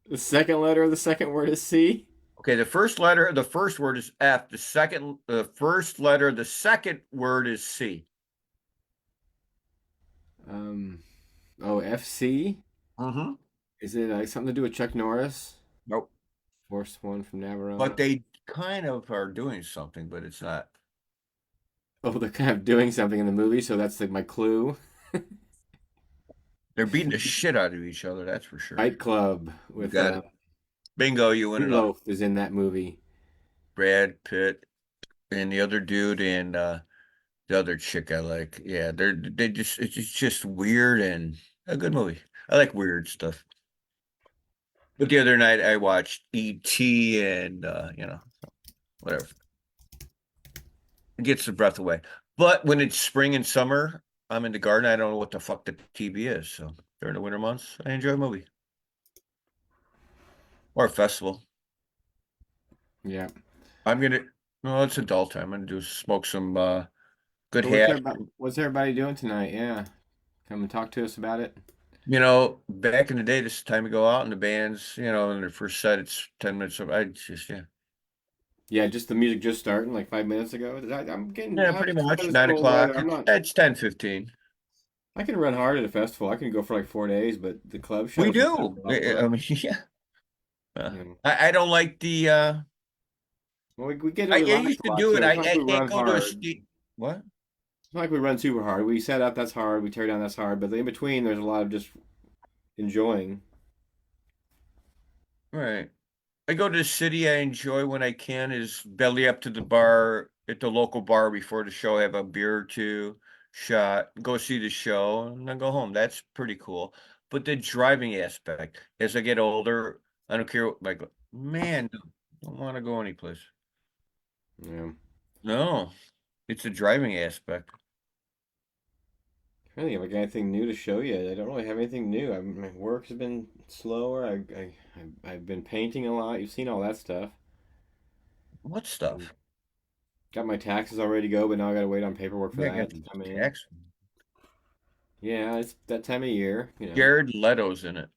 The second letter of the second word is C. Okay, the first letter of the first word is F. The first letter of the second word is C. FC. Mm-hmm. Is it something to do with Chuck Norris? Nope. Force One from Navarone. But they kind of are doing something, but it's not. Oh, they're kind of doing something in the movie, so that's like my clue. They're beating the shit out of each other, that's for sure. Fight Club with Bingo, you win it all. Meatloaf is in that movie. Brad Pitt. and the other dude and the other chick I like. Yeah, they just it's just weird and a good movie. I like weird stuff. But the other night I watched E.T. and whatever. It gets the breath away. But when it's spring and summer, I'm in the garden. I don't know what the fuck the TV is. So during the winter months, I enjoy a movie or a festival. Yeah. I'm gonna no, it's adult time. I'm gonna do smoke some good So hash. what's everybody doing tonight? Yeah. Come and talk to us about it. Back in the day, this is the time to go out and the bands, in their first set, it's 10 minutes of I just yeah. Yeah, just the music just starting like 5 minutes ago. I'm getting Yeah, out pretty of much. this Nine cold weather. o'clock. It's 10:15. I can run hard at a festival. I can go for like 4 days, but the club We shows are kind do. of a lot of I work. mean, yeah. You know. I don't like the Well, we get to I relax used a to lot do too. it. It's not like I we can't run go to a hard. steep what? It's not like we run super hard. We set up, that's hard. We tear down, that's hard. But in between, there's a lot of just enjoying. Right. I go to the city. I enjoy when I can is belly up to the bar at the local bar before the show, have a beer or two, shot, go see the show, and then go home. That's pretty cool. But the driving aspect, as I get older, I don't care. Like, man, don't want to go anyplace. Yeah. No, it's the driving aspect. I don't think I got anything new to show you. I don't really have anything new. My work has been slower. I've been painting a lot. You've seen all that stuff. What Um, stuff? got my taxes all ready to go, but now I got to wait on paperwork for Yeah, I that got to these come in. tax. Yeah, it's that time of year. Jared Leto's in it.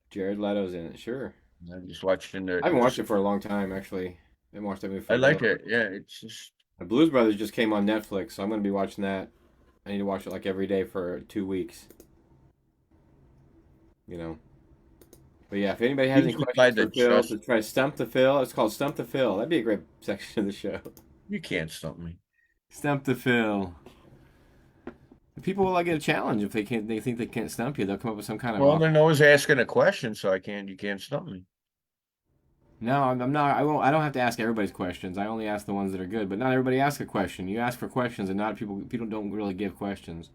Jared Leto's in it. Sure. I'm just watching I haven't watched the. it for a long time, actually. I haven't watched that movie I for a like really. it. Yeah, it's just. The Blues Brothers just came on Netflix, so I'm going to be watching that. I need to watch it like every day for 2 weeks. You know. But yeah, if anybody has any Usually by questions the for Phil, to chest. try Stump the Phil, it's called Stump the Phil. That'd be a great section of the show. You can't stump me. Stump the Phil. People will like get a challenge if they can't. They think they can't stump you. They'll come up with some kind of Well, awesome. they're always asking a question, so you can't stump me. No, I'm not. I won't. I don't have to ask everybody's questions. I only ask the ones that are good. But not everybody asks a question. You ask for questions, and not people. People don't really give questions.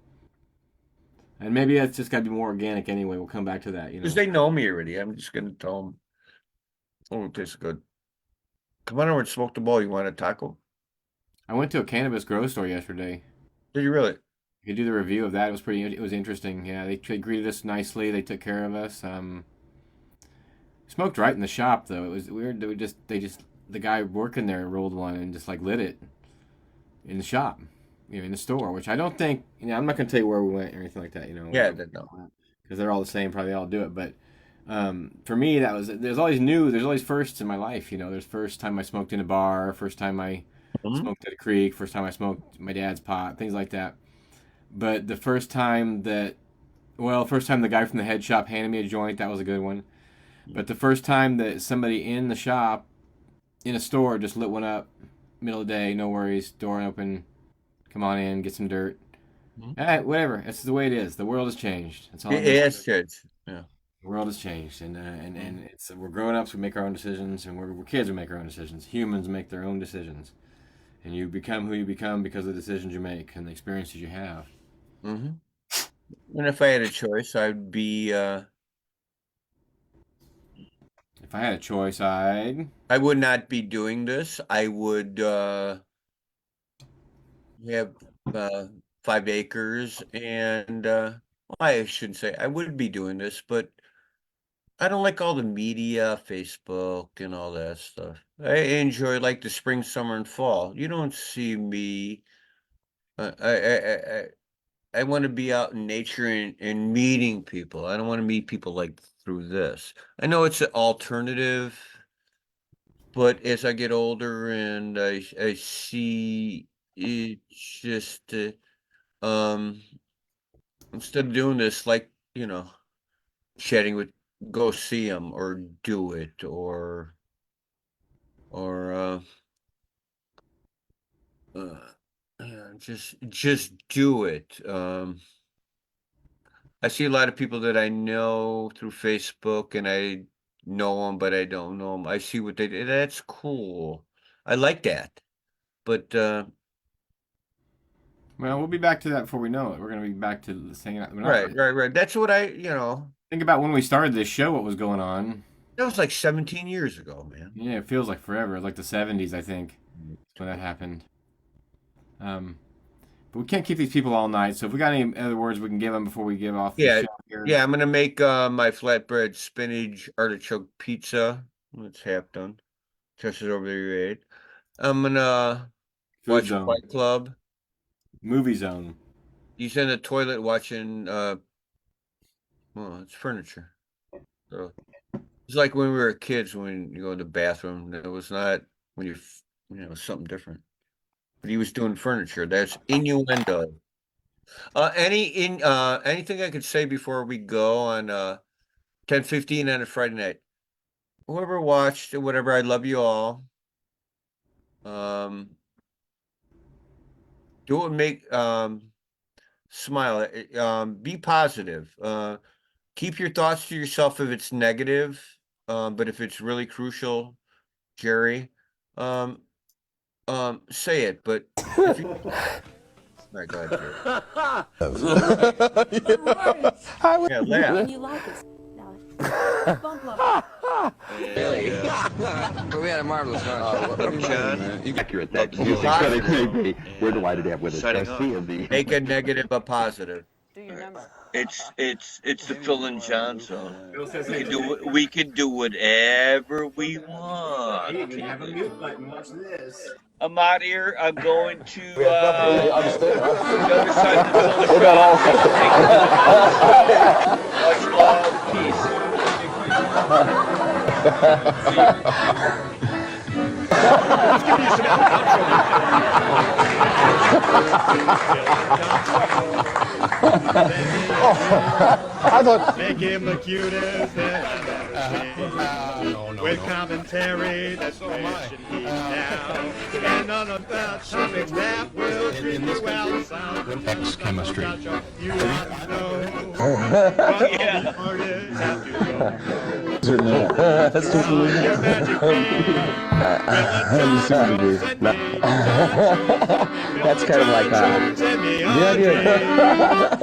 And maybe it's just got to be more organic anyway. We'll come back to that. Because they know me already. I'm just gonna tell them, oh, it tastes good. Come on over and smoke the bowl. You want a taco? I went to a cannabis grow store yesterday. Did you really? You could do the review of that. It was pretty. It was interesting. Yeah, they greeted us nicely. They took care of us. Smoked right in the shop though. It was weird. The guy working there rolled one and just like lit it in the shop, in the store. Which I don't think. I'm not gonna tell you where we went or anything like that. Yeah, they know. Because they're all the same. Probably all do it. But for me, there's always new. There's always firsts in my life. There's first time I smoked in a bar. First time I Mhm. smoked at a creek. First time I smoked my dad's pot. Things like that. But the first time first time the guy from the head shop handed me a joint, that was a good one. But the first time that somebody in the shop, in a store, just lit one up, middle of the day, no worries, door open, come on in, get some dirt. Mhm. Whatever. That's the way it is. The world has changed. That's all. It is, kids. Yeah. The world has changed, and it's we're grown ups. We make our own decisions, and we're kids. We make our own decisions. Humans make their own decisions, and you become who you become because of the decisions you make and the experiences you have. hmm And if I had a choice, I'd be. If I had a choice, I'd. I would not be doing this. I would have 5 acres, and I shouldn't say I would be doing this, but I don't like all the media, Facebook, and all that stuff. I enjoy like the spring, summer, and fall. You don't see me. I want to be out in nature and meeting people. I don't want to meet people like through this. I know it's an alternative, but as I get older and I see it's just um instead of doing this like chatting with go see them or do it or uh yeah, just do it. I see a lot of people that I know through Facebook and I know them but I don't know them. I see what they did. That's cool. I like that. But Well, we'll be back to that before we know it. We're going to be back to this hanging out. right. That's what Think about when we started this show, what was going on. that was like 17 years ago, man. Yeah, it feels like forever. Like the 70s, I think, when that happened. But we can't keep these people all night, so if we got any other words we can give them before we give off the Yeah, show here. yeah. I'm gonna make my flatbread spinach artichoke pizza. It's half done. Just over there, ate. I'm gonna Food watch Zone. Fight Club. Movie Zone. He's in the toilet watching. Well, it's furniture. So it's like when we were kids when you go in the bathroom. It was not when something different. But he was doing furniture. That's innuendo. Anything I could say before we go on 10:15 on a Friday night? Whoever watched or whatever, I love you all. Do it, make smile. Be positive. Keep your thoughts to yourself if it's negative. But if it's really crucial, Jerry, say it. But if you, my God, Jerry. Yeah, laugh. You like it. We had a marvelous time. Accurate. We're delighted to have with us. Make a negative a positive. Do your number. It's the Phil and Jon Zone. We can do whatever we want. You can have a mute button. Watch this. I'm out here. I'm going to the other side of the Much love, peace. Let's give you some I thought. Make him the cutest with commentary that's pushing me down. And none of the topics that will treat you well sound. X chemistry. You want to know what all the artists have to go. That's too cool. Your magic That's kind of like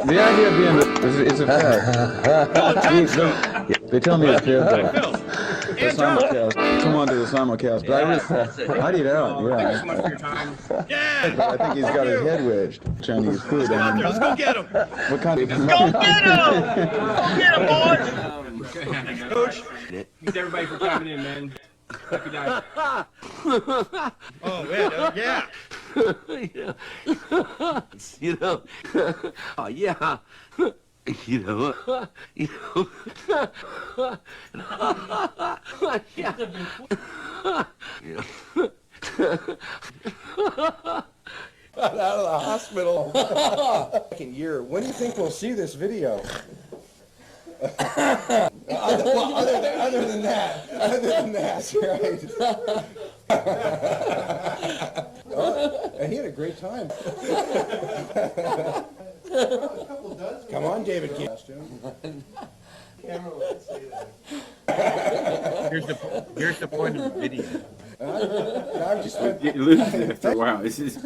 the idea being is a fact. They tell me it's fair. The simulcast. Come on to the simulcast. But I did out. Yeah. I think he's got his head wedged. Chinese food. Let's go get him. What kind of? Go get him! Go get him, boys! Coach. Thanks everybody for coming in, man. Happy night. Oh, yeah. You know. Oh yeah. You know. Yeah. Out of the hospital. Second year. When do you think we'll see this video? Other than that, right? And he had a great time. Come on, David. Here's the point of the video. I'm just. You lose it after a while. This is.